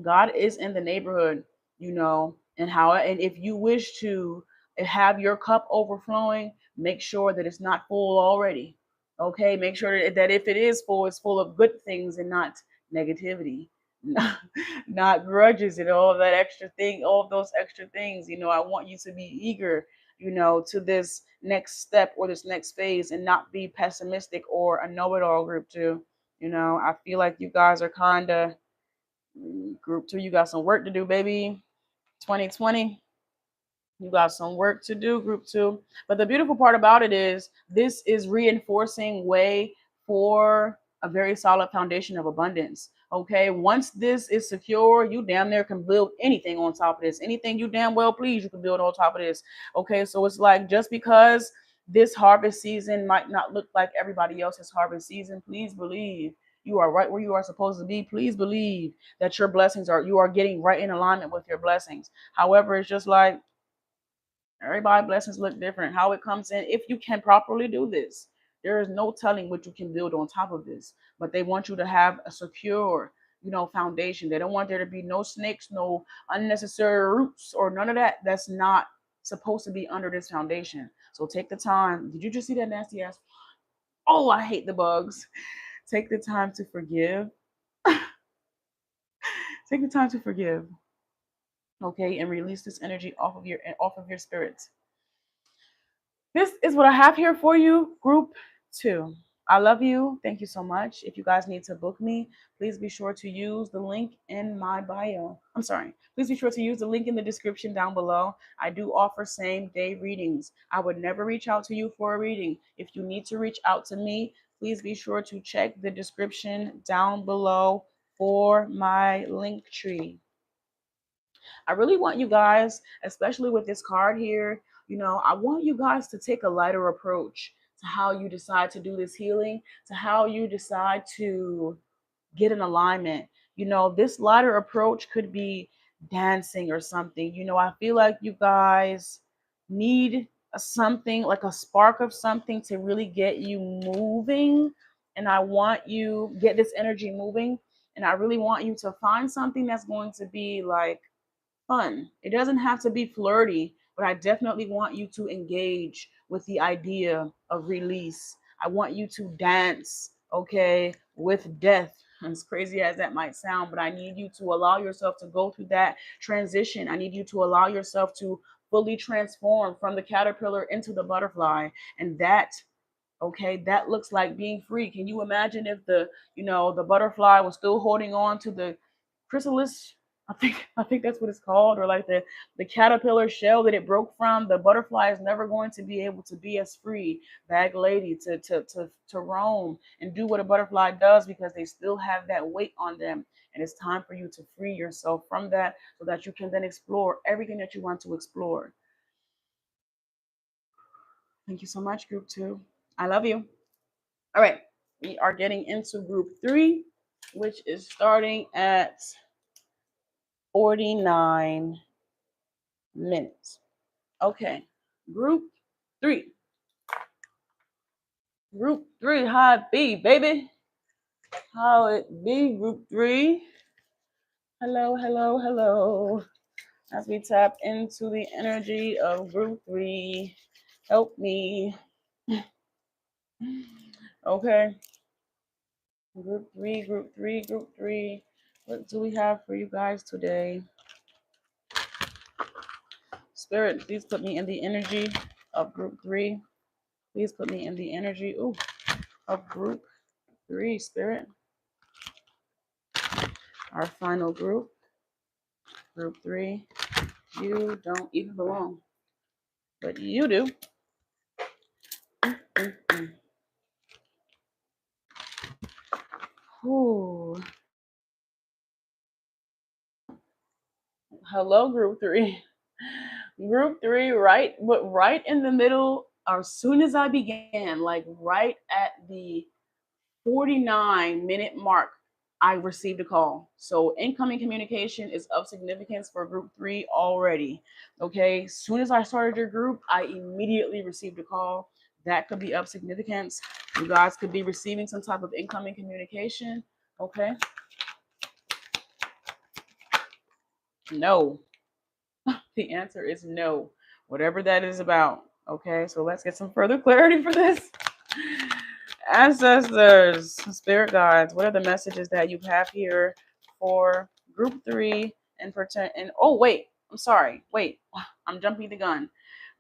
God is in the neighborhood, and if you wish to have your cup overflowing, make sure that it's not full already. Okay, make sure that if it is full, it's full of good things and not negativity. not grudges and all that extra thing, all of those extra things. I want you to be eager, to this next step or this next phase, and not be pessimistic or a know-it-all. Group two, I feel like you guys are kind of group two. You got some work to do, baby. 2020. You got some work to do, group two. But the beautiful part about it is this is reinforcing way for a very solid foundation of abundance. Okay. Once this is secure, you damn near can build anything on top of this. Anything you damn well please, you can build on top of this. Okay. So it's like, just because this harvest season might not look like everybody else's harvest season, please believe you are right where you are supposed to be. Please believe that your blessings you are getting right in alignment with your blessings. However, it's just like, everybody blessings look different. How it comes in, if you can properly do this, there is no telling what you can build on top of this. But they want you to have a secure, foundation. They don't want there to be no snakes, no unnecessary roots, or none of that. That's not supposed to be under this foundation. So take the time. Did you just see that nasty ass? Oh, I hate the bugs. Take the time to forgive. Take the time to forgive. Okay, and release this energy off of your spirits. This is what I have here for you, group two. I love you. Thank you so much. If you guys need to book me, please be sure to use the link in my bio. I'm sorry. Please be sure to use the link in the description down below. I do offer same day readings. I would never reach out to you for a reading. If you need to reach out to me, please be sure to check the description down below for my Linktree. I really want you guys, especially with this card here, I want you guys to take a lighter approach to how you decide to do this healing, to how you decide to get in alignment. This lighter approach could be dancing or something. I feel like you guys need something, like a spark of something to really get you moving. And I want you get this energy moving. And I really want you to find something that's going to be like fun. It doesn't have to be flirty, but I definitely want you to engage with the idea of release. I want you to dance, okay, with death. As crazy as that might sound, but I need you to allow yourself to go through that transition. I need you to allow yourself to fully transform from the caterpillar into the butterfly. And that, okay, that looks like being free. Can you imagine if the butterfly was still holding on to the chrysalis? I think that's what it's called, or like the caterpillar shell that it broke from. The butterfly is never going to be able to be as free, bag lady, to roam and do what a butterfly does, because they still have that weight on them. And it's time for you to free yourself from that, so that you can then explore everything that you want to explore. Thank you so much, group two. I love you. All right, we are getting into group three, which is starting at 49 minutes. Okay, group three. Group three, how it be, baby? How it be, group three? Hello, hello, hello. As we tap into the energy of group three, help me. Okay. Group three, group three, group three. What do we have for you guys today? Spirit, please put me in the energy of group three. Please put me in the energy of group three, Spirit. Our final group, group three. You don't even belong, but you do. Ooh. Hello, group three. Group three, right in the middle, as soon as I began, like right at the 49-minute mark, I received a call. So incoming communication is of significance for group three already. Okay, as soon as I started your group, I immediately received a call. That could be of significance. You guys could be receiving some type of incoming communication. Okay. No. The answer is no. Whatever that is about. Okay, so let's get some further clarity for this. Ancestors, spirit guides, what are the messages that you have here for group 3 and pretend. And oh wait, I'm sorry. Wait, I'm jumping the gun.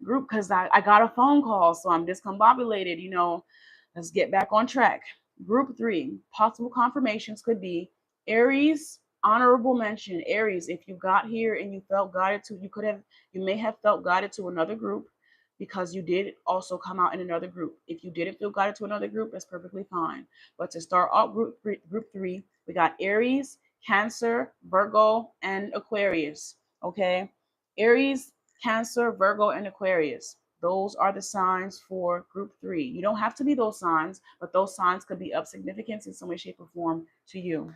Group, because I got a phone call, so I'm discombobulated. Let's get back on track. Group 3, possible confirmations could be Aries, honorable mention. Aries, if you got here and you felt guided to, you may have felt guided to another group because you did also come out in another group. If you didn't feel guided to another group, that's perfectly fine. But to start off group 3, we got Aries, Cancer, Virgo, and Aquarius. Okay, Aries, Cancer, Virgo, and Aquarius. Those are the signs for group 3. You don't have to be those signs, but those signs could be of significance in some way, shape, or form to you.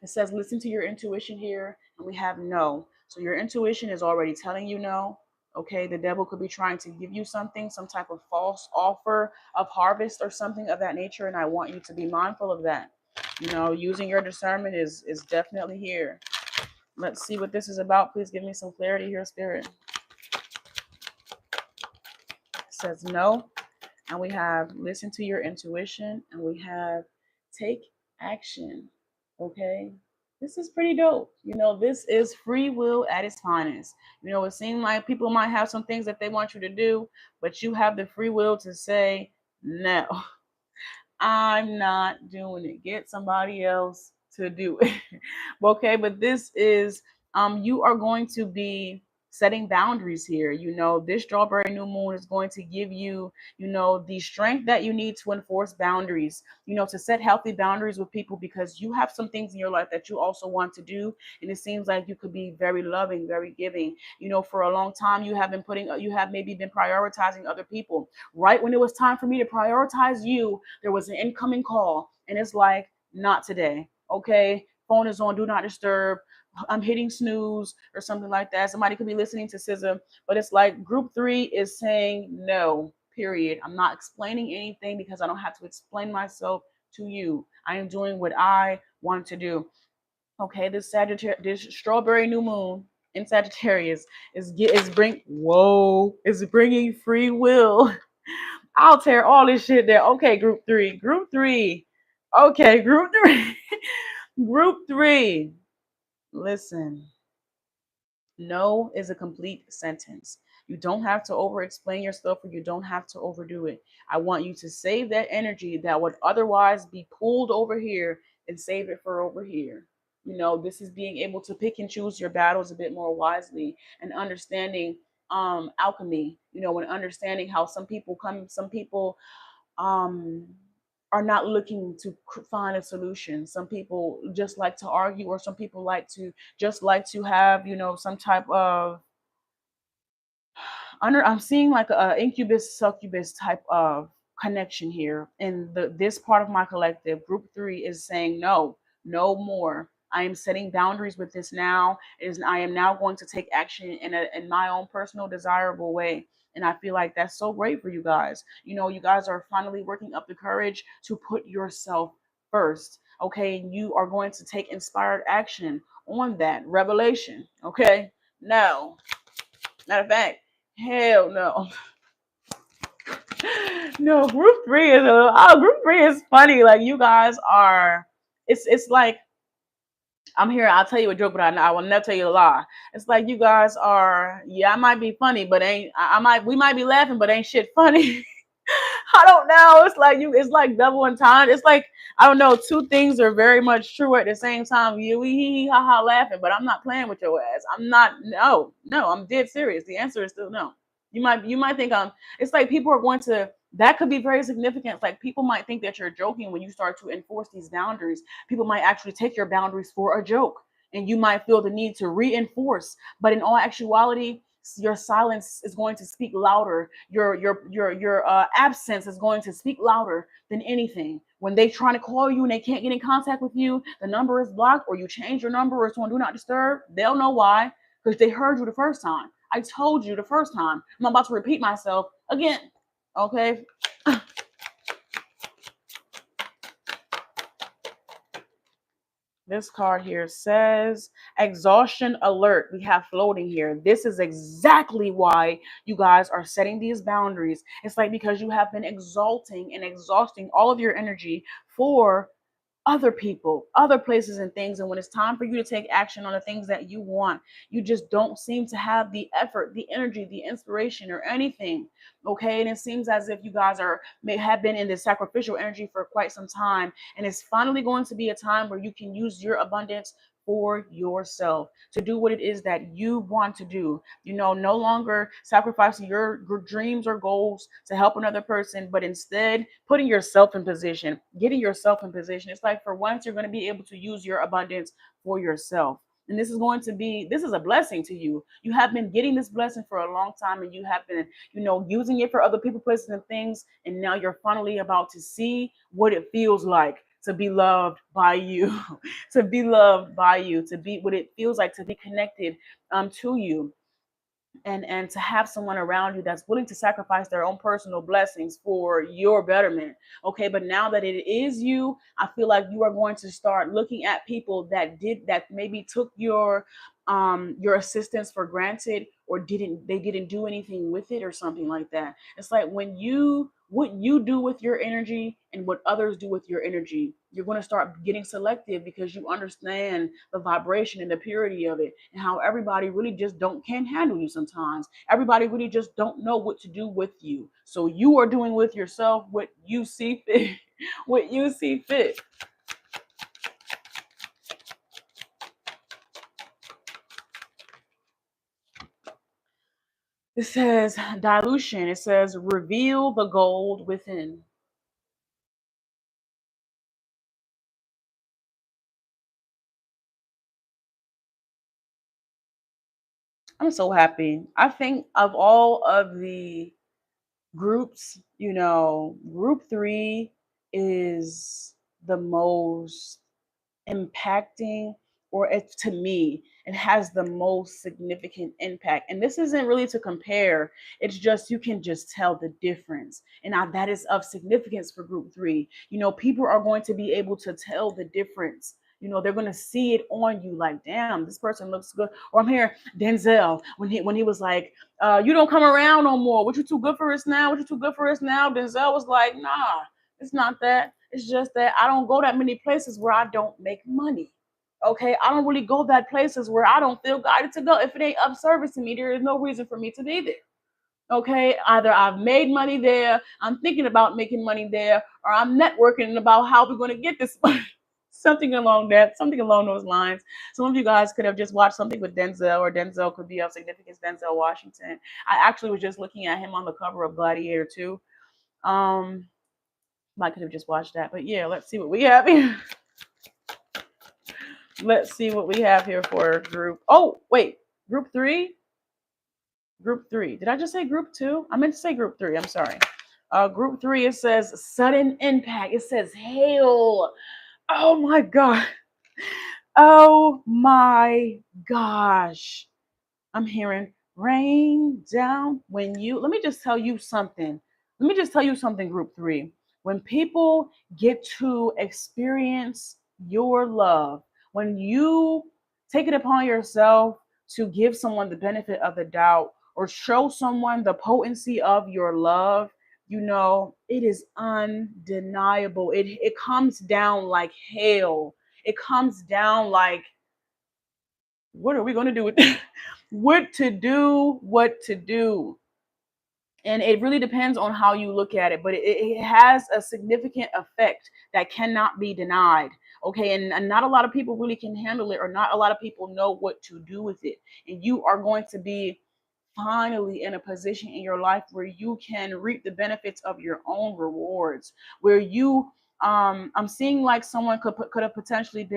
It says listen to your intuition here, and we have no. So your intuition is already telling you no. Okay, the devil could be trying to give you something, some type of false offer of harvest or something of that nature, and I want you to be mindful of that. Using your discernment is definitely here. Let's see what this is about. Please give me some clarity here, Spirit. It says no, and we have listen to your intuition, and we have take action. Okay, this is pretty dope. This is free will at its finest. It seems like people might have some things that they want you to do, but you have the free will to say no. I'm not doing it. Get somebody else to do it. Okay, but this is you are going to be setting boundaries here. This strawberry new moon is going to give you, the strength that you need to enforce boundaries, to set healthy boundaries with people, because you have some things in your life that you also want to do. And it seems like you could be very loving, very giving. For a long time, you have maybe been prioritizing other people. Right when it was time for me to prioritize you, there was an incoming call, and it's like, not today. Okay, phone is on do not disturb. I'm hitting snooze or something like that. Somebody could be listening to SZA, but it's like group 3 is saying no, period. I'm not explaining anything because I don't have to explain myself to you. I am doing what I want to do. Okay, this strawberry new moon in Sagittarius is bringing free will. I'll tear all this shit down. Okay, group 3. Okay, group 3. Group 3. Listen. No is a complete sentence. You don't have to over explain yourself, or you don't have to overdo it. I want you to save that energy that would otherwise be pulled over here and save it for over here. This is being able to pick and choose your battles a bit more wisely, and understanding alchemy, and understanding how some people um are not looking to find a solution. Some people just like to argue, or some people like to have, some type of I'm seeing like a incubus succubus type of connection here. And this part of my collective, group 3, is saying no more. I am setting boundaries with this now. I am now going to take action in my own personal desirable way. And I feel like that's so great for you guys. You guys are finally working up the courage to put yourself first. Okay, and you are going to take inspired action on that revelation. Okay, no, matter of fact, hell no. No, group 3 is funny. Like, you guys are, it's like, I'm here, I'll tell you a joke, but I will never tell you a lie. It's like you guys are, yeah, I might be funny, but we might be laughing, but ain't shit funny. I don't know. It's like double entendre. It's like, I don't know, two things are very much true at the same time. You hee ha ha laughing, but I'm not playing with your ass. I'm not. No, I'm dead serious. The answer is still no. You might think it's like people are going to, that could be very significant. Like, people might think that you're joking when you start to enforce these boundaries. People might actually take your boundaries for a joke, and you might feel the need to reinforce. But in all actuality, your silence is going to speak louder. Your absence is going to speak louder than anything. When they trying to call you and they can't get in contact with you, the number is blocked, or you change your number, or it's on do not disturb. They'll know why, because they heard you the first time. I told you the first time. I'm about to repeat myself again. Okay. This card here says exhaustion alert. We have floating here. This is exactly why you guys are setting these boundaries. It's like because you have been exalting and exhausting all of your energy for other people, other places and things. And when it's time for you to take action on the things that you want, you just don't seem to have the effort, the energy, the inspiration, or anything. Okay. And it seems as if you guys may have been in this sacrificial energy for quite some time. And it's finally going to be a time where you can use your abundance for yourself to do what it is that you want to do. No longer sacrificing your dreams or goals to help another person, but instead putting yourself in position, getting yourself in position. It's like for once you're going to be able to use your abundance for yourself. And this is a blessing to you. You have been getting this blessing for a long time, and you have been, using it for other people, places, and things. And now you're finally about to see what it feels like to be loved by you, to be loved by you, to be what it feels like to be connected to you. And to have someone around you that's willing to sacrifice their own personal blessings for your betterment. Okay, but now that it is you, I feel like you are going to start looking at people that maybe took your assistance for granted, or didn't do anything with it or something like that. It's like what you do with your energy and what others do with your energy, you're going to start getting selective, because you understand the vibration and the purity of it, and how everybody really just can't handle you sometimes. Everybody really just don't know what to do with you. So you are doing with yourself what you see fit. What you see fit. It says dilution. It says reveal the gold within. I'm so happy. I think of all of the groups, group 3 is the most impacting, or to me, it has the most significant impact. And this isn't really to compare, it's just you can just tell the difference. And that is of significance for group 3. People are going to be able to tell the difference. They're going to see it on you, like, damn, this person looks good. Or I'm hearing Denzel when he was like, you don't come around no more. What, you too good for us now? What, you too good for us now? Denzel was like, nah, it's not that. It's just that I don't go that many places where I don't make money. Okay, I don't really go that places where I don't feel guided to go. If it ain't of service to me, there is no reason for me to be there. Okay, either I've made money there, I'm thinking about making money there, or I'm networking about how we're going to get this money. Something along those lines. Some of you guys could have just watched something with Denzel, or Denzel could be of significance. Denzel Washington. I actually was just looking at him on the cover of Gladiator 2. I could have just watched that, but yeah, let's see what we have here. Let's see what we have here for group. Oh, wait, group 3. Group 3. Did I just say group 2? I meant to say group 3. I'm sorry. Group 3. It says sudden impact. It says hail. Oh my god. Oh my gosh. I'm hearing rain down when you. Let me just tell you something. Group 3. When people get to experience your love, when you take it upon yourself to give someone the benefit of the doubt, or show someone the potency of your love, it is undeniable. It comes down like hail. It comes down like, what are we going to do with this? What to do. And it really depends on how you look at it, but it has a significant effect that cannot be denied. Okay, and not a lot of people really can handle it, or not a lot of people know what to do with it. And you are going to be finally in a position in your life where you can reap the benefits of your own rewards, where I'm seeing like someone could have potentially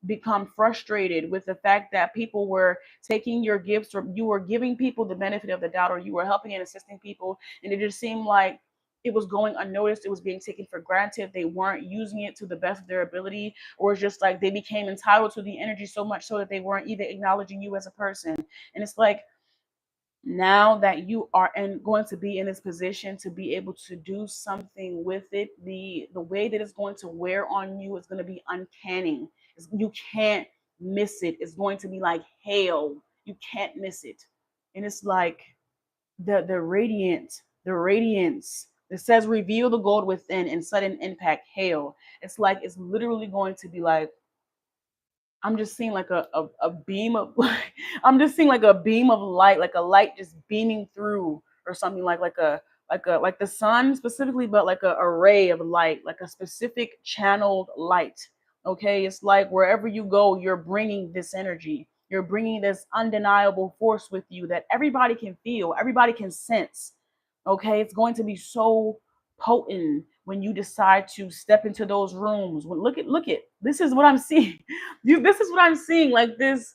become frustrated with the fact that people were taking your gifts, or you were giving people the benefit of the doubt, or you were helping and assisting people, and it just seemed like it was going unnoticed. It was being taken for granted. They weren't using it to the best of their ability, or it's just like they became entitled to the energy so much so that they weren't even acknowledging you as a person. And it's like, now that you are going to be in this position to be able to do something with it, the way that it's going to wear on you is going to be uncanny. You can't miss it. It's going to be like hail. You can't miss it. And it's like the radiance It says reveal the gold within and sudden impact hail. It's like it's literally going to be like I'm just seeing like a beam of I'm just seeing like a beam of light, like a light just beaming through or something like the sun specifically, but like a array of light, like a specific channeled light. Okay, it's like wherever you go, you're bringing this energy. You're bringing this undeniable force with you that everybody can feel, everybody can sense. Okay, it's going to be so potent when you decide to step into those rooms. Look at this is what I'm seeing. This is what I'm seeing, like this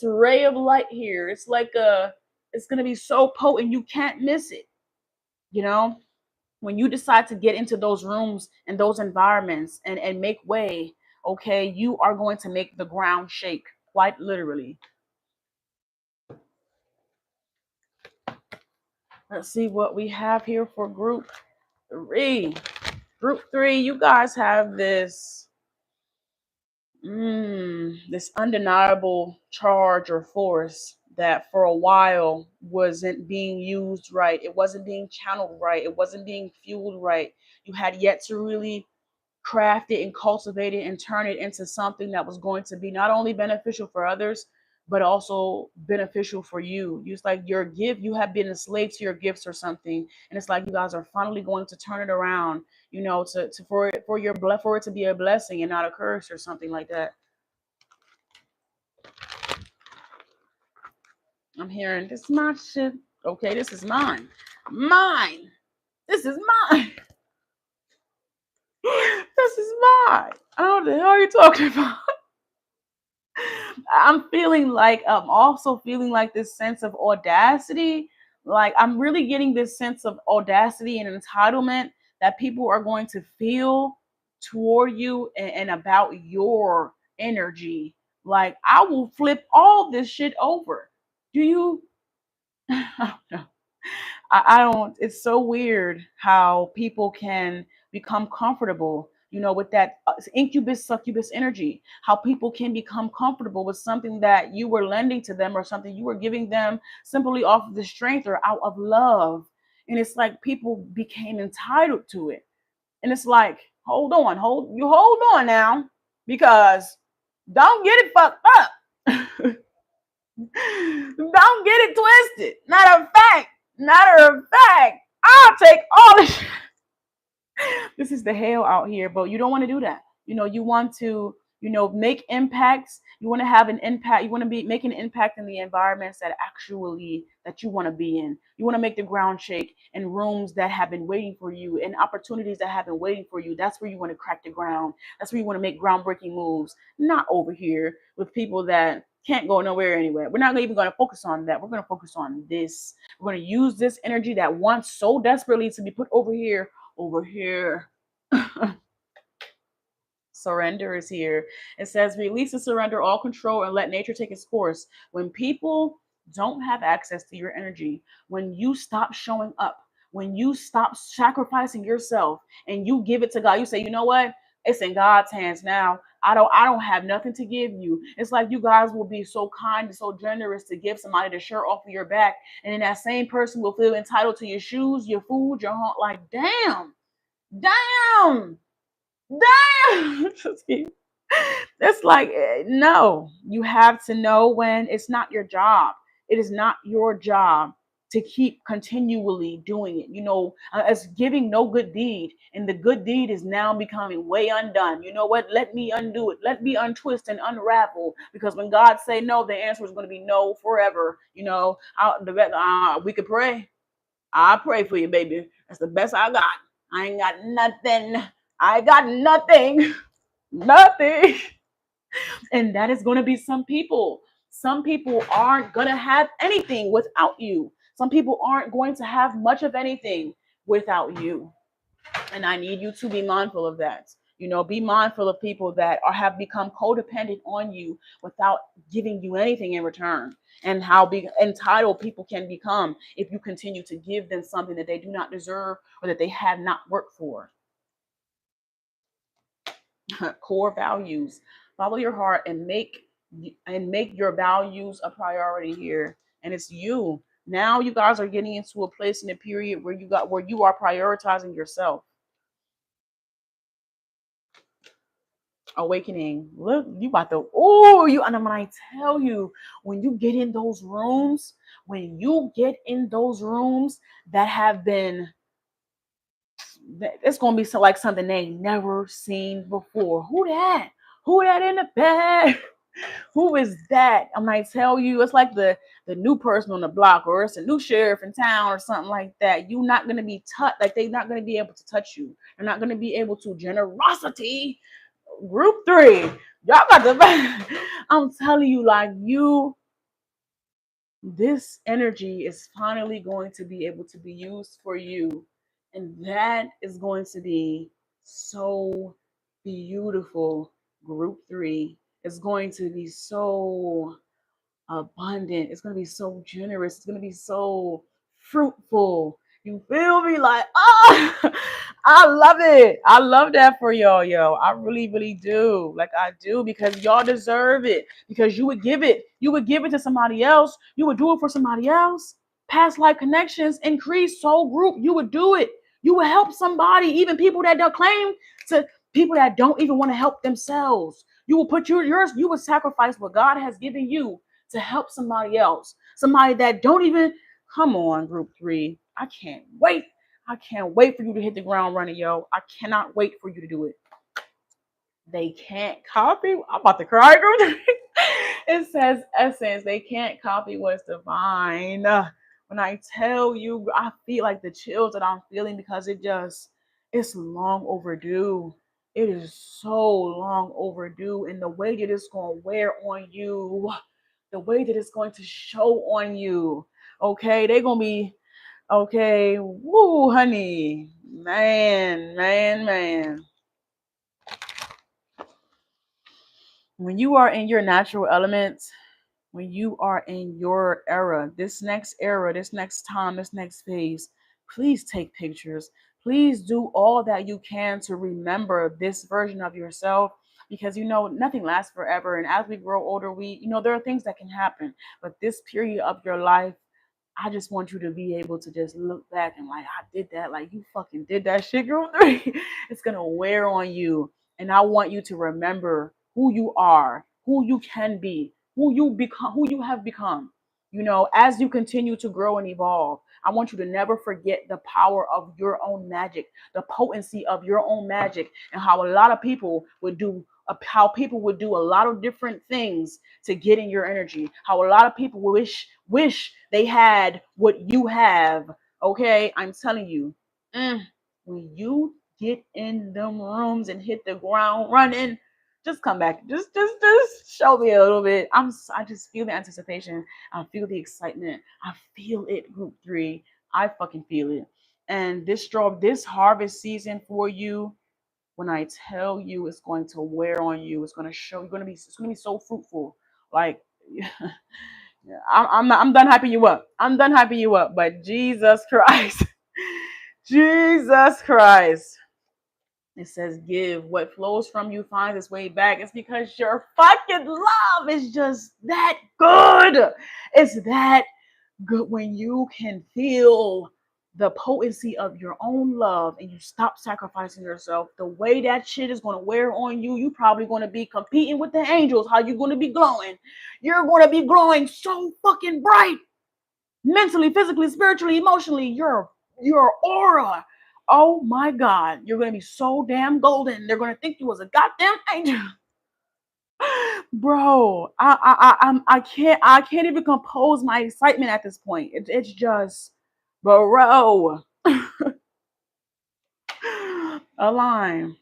ray of light here. It's like it's gonna be so potent you can't miss it. You know, when you decide to get into those rooms and those environments and make way, okay, you are going to make the ground shake, quite literally. Let's see what we have here for group three. Group three, you guys have this undeniable charge or force that for a while wasn't being used right. It wasn't being channeled right. It wasn't being fueled right. You had yet to really craft it and cultivate it and turn it into something that was going to be not only beneficial for others, but also beneficial for you. It's like your gift, you have been enslaved to your gifts or something. And it's like you guys are finally going to turn it around, for it to be a blessing and not a curse or something like that. I'm hearing this is my shit. Okay, this is mine. Mine. This is mine. This is mine. I don't know what the hell are you talking about? I'm also feeling like this sense of audacity. Like I'm really getting this sense of audacity and entitlement that people are going to feel toward you and about your energy. Like I will flip all this shit over. Do you? I don't know. I don't, it's so weird how people can become comfortable, with that incubus succubus energy, how people can become comfortable with something that you were lending to them or something you were giving them simply off of the strength or out of love. And it's like people became entitled to it. And it's like, hold on now, because don't get it fucked up. Don't get it twisted. Matter of fact, I'll take all this. This is the hell out here, but you don't want to do that. You want to, make impacts. You want to have an impact. You want to be making an impact in the environments that you want to be in. You want to make the ground shake in rooms that have been waiting for you and opportunities that have been waiting for you. That's where you want to crack the ground. That's where you want to make groundbreaking moves, not over here with people that can't go nowhere anywhere. We're not even going to focus on that. We're going to focus on this. We're going to use this energy that wants so desperately to be put over here. Surrender is here. It says release and surrender all control and let nature take its course. When people don't have access to your energy, when you stop showing up, when you stop sacrificing yourself and you give it to God, you say, you know what? It's in God's hands now. I don't have nothing to give you. It's like you guys will be so kind and so generous to give somebody the shirt off of your back, and then that same person will feel entitled to your shoes, your food, your home. Like, damn, damn. It's like, no, you have to know when it's not your job. It is not your job to keep continually doing it. As giving no good deed, and the good deed is now becoming way undone. You know what? Let me undo it. Let me untwist and unravel. Because when God say no, the answer is going to be no forever. We could pray. I pray for you, baby. That's the best I got. I ain't got nothing. I got nothing. Nothing. And that is going to be some people. Some people aren't going to have anything without you. Some people aren't going to have much of anything without you. And I need you to be mindful of that. Be mindful of people that have become codependent on you without giving you anything in return, and how entitled people can become if you continue to give them something that they do not deserve or that they have not worked for. Core values. Follow your heart and make your values a priority here. And it's you. Now you guys are getting into a place in a period where you are prioritizing yourself. Awakening. Look, you about to, oh, you, and when I tell you, when you get in those rooms, that have been, it's gonna be so like something they ain't never seen before. Who that in the bed? Who is that? I might tell you, it's like the new person on the block, or it's a new sheriff in town, or something like that. You're not gonna be touched. Like, they're not gonna be able to touch you. They're not gonna be able to. Generosity. Group 3, y'all got the. I'm telling you, like, this energy is finally going to be able to be used for you, and that is going to be so beautiful. Group 3 is going to be so abundant. It's going to be so generous. It's going to be so fruitful. You feel me? Like, ah, I love it. I love that for y'all, yo. I really, really do. Like, I do, because y'all deserve it. Because you would give it. You would give it to somebody else. You would do it for somebody else. Past life connections, increase soul group. You would do it. You would help somebody, even people that don't claim to, people that don't even want to help themselves. You will put yours, you would sacrifice what God has given you to help somebody else. Somebody that don't even, come on, group 3. I can't wait. I can't wait for you to hit the ground running, yo. I cannot wait for you to do it. They can't copy. I'm about to cry, group 3. It says essence. They can't copy what's divine. When I tell you, I feel like the chills that I'm feeling, because it's long overdue. It is so long overdue. And the way that it's going to wear on you, the way that it's going to show on you. Okay, they're going to be, okay, woo, honey. Man, man, man. When you are in your natural elements, when you are in your this next time, this next phase, please take pictures. Please do all that you can to remember this version of yourself, because nothing lasts forever. And as we grow older, there are things that can happen. But this period of your life, I just want you to be able to just look back and, like, I did that. Like, you fucking did that shit, girl. It's going to wear on you. And I want you to remember who you are, who you can be, who you become, who you have become. As you continue to grow and evolve, I want you to never forget the power of your own magic, the potency of your own magic, and how a lot of people would do a lot of different things to get in your energy. How a lot of people wish they had what you have. Okay, I'm telling you, when you get in them rooms and hit the ground running, just come back. Just show me a little bit. I just feel the anticipation. I feel the excitement. I feel it, group 3. I fucking feel it. And this harvest season for you, when I tell you, it's going to wear on you, it's going to show, it's going to be so fruitful. Like, I'm done hyping you up. I'm done hyping you up. But Jesus Christ, Jesus Christ. It says, give. What flows from you finds its way back. It's because your fucking love is just that good. It's that good when you can feel the potency of your own love and you stop sacrificing yourself. The way that shit is going to wear on you, you probably going to be competing with the angels. How you going to be glowing? You're going to be glowing so fucking bright. Mentally, physically, spiritually, emotionally, your aura. Oh my God, you're going to be so damn golden. They're going to think you was a goddamn angel. Bro, I can't even compose my excitement at this point. It's just, bro. Align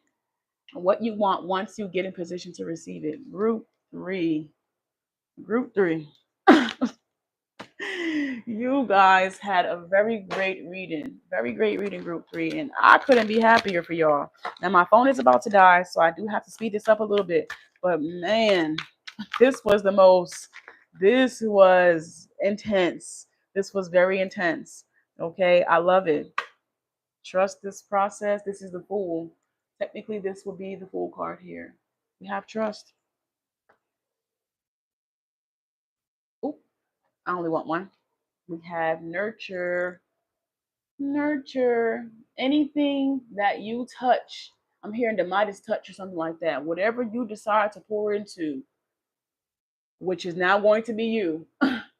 what you want once you get in position to receive it. Group 3. You guys had a very great reading, group 3, and I couldn't be happier for y'all. Now my phone is about to die, so I do have to speed this up a little bit. But man, this was intense. This was very intense. Okay, I love it. Trust this process. This is the Fool. Technically, this will be the Fool card here. We have trust. Oop, I only want one. We have nurture, nurture. Anything that you touch. I'm hearing the Midas touch or something like that. Whatever you decide to pour into, which is now going to be you.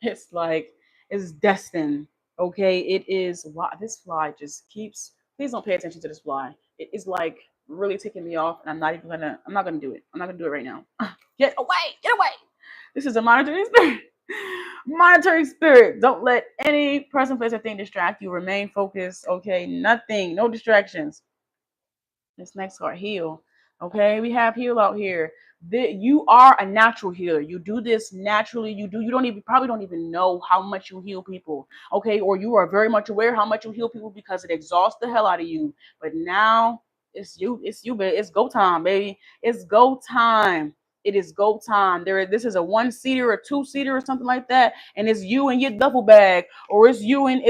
It's like it's destined. Okay, it is. Wow, this fly just keeps. Please don't pay attention to this fly. It is like really ticking me off, and I'm not even gonna. I'm not gonna do it. I'm not gonna do it right now. Get away! Get away! This is a monitoring spirit. Monitoring spirit. Don't let any person, place, or thing distract you. Remain focused. Okay, nothing. No distractions. This next card, heal. Okay, we have heal out here. You are a natural healer. You do this naturally. You don't even probably don't even know how much you heal people. Okay, or you are very much aware how much you heal people because it exhausts the hell out of you. But now it's you, baby. It's go time, baby. It's go time. It is go time. This is a one-seater or two-seater or something like that, and it's you and your duffel bag, or it's you and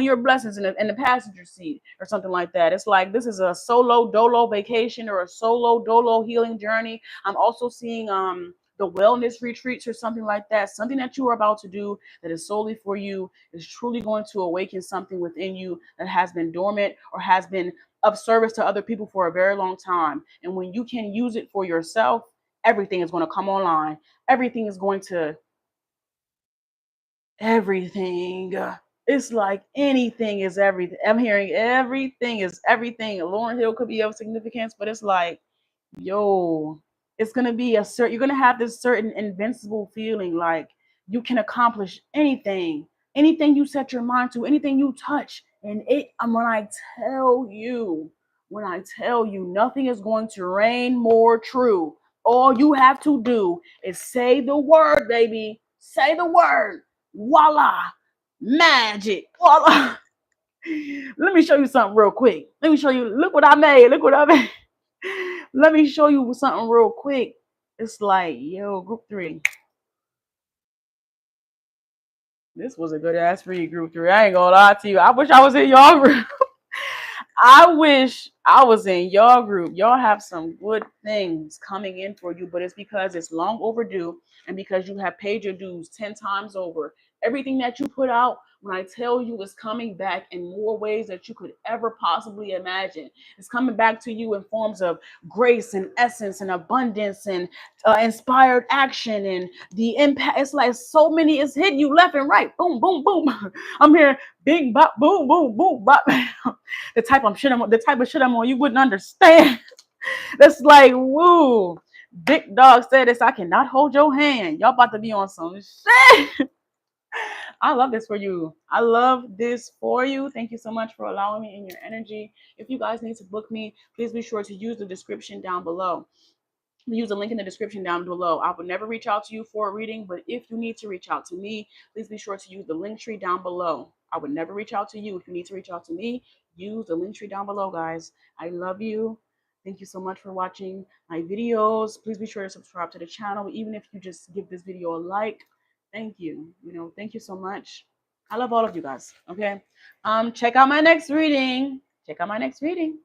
your blessings in the passenger seat or something like that. It's like this is a solo dolo vacation or a solo dolo healing journey. I'm also seeing the wellness retreats or something like that. Something that you are about to do that is solely for you is truly going to awaken something within you that has been dormant or has been of service to other people for a very long time. And when you can use it for yourself, everything is going to come online. Everything is going to everything. It's like anything is everything. I'm hearing everything is everything. Lauren Hill could be of significance, but it's like, yo, it's gonna be a certain. You're gonna have this certain invincible feeling, like you can accomplish anything, anything you set your mind to, anything you touch, and it. When I tell you, nothing is going to reign more true. All you have to do is say the word, baby. Say the word. Voila, magic. Voila. Let me show you something real quick. Let me show you. Look what I made. Look what I made. Let me show you something real quick. It's like, yo, group 3. This was a good ass read, group 3. I ain't gonna lie to you. I wish I was in y'all group. I wish I was in y'all group. Y'all have some good things coming in for you, but it's because it's long overdue and because you have paid your dues 10 times over. Everything that you put out, when I tell you, is coming back in more ways that you could ever possibly imagine. It's coming back to you in forms of grace and essence and abundance and inspired action and the impact. It's like so many, it's hitting you left and right. Boom, boom, boom. I'm hearing bing, bop, boom, boom, boom, bop. The type of shit I'm on, you wouldn't understand. That's like, woo. Big Dog said this. I cannot hold your hand. Y'all about to be on some shit. I love this for you. I love this for you. Thank you so much for allowing me in your energy. If you guys need to book me, please be sure to use the description down below. Use the link in the description down below. I will never reach out to you for a reading, but if you need to reach out to me, please be sure to use the Linktree down below. I would never reach out to you. If you need to reach out to me, use the Linktree down below, guys. I love you. Thank you so much for watching my videos. Please be sure to subscribe to the channel, even if you just give this video a like. Thank you. Thank you so much. I love all of you guys. Okay. Check out my next reading. Check out my next reading.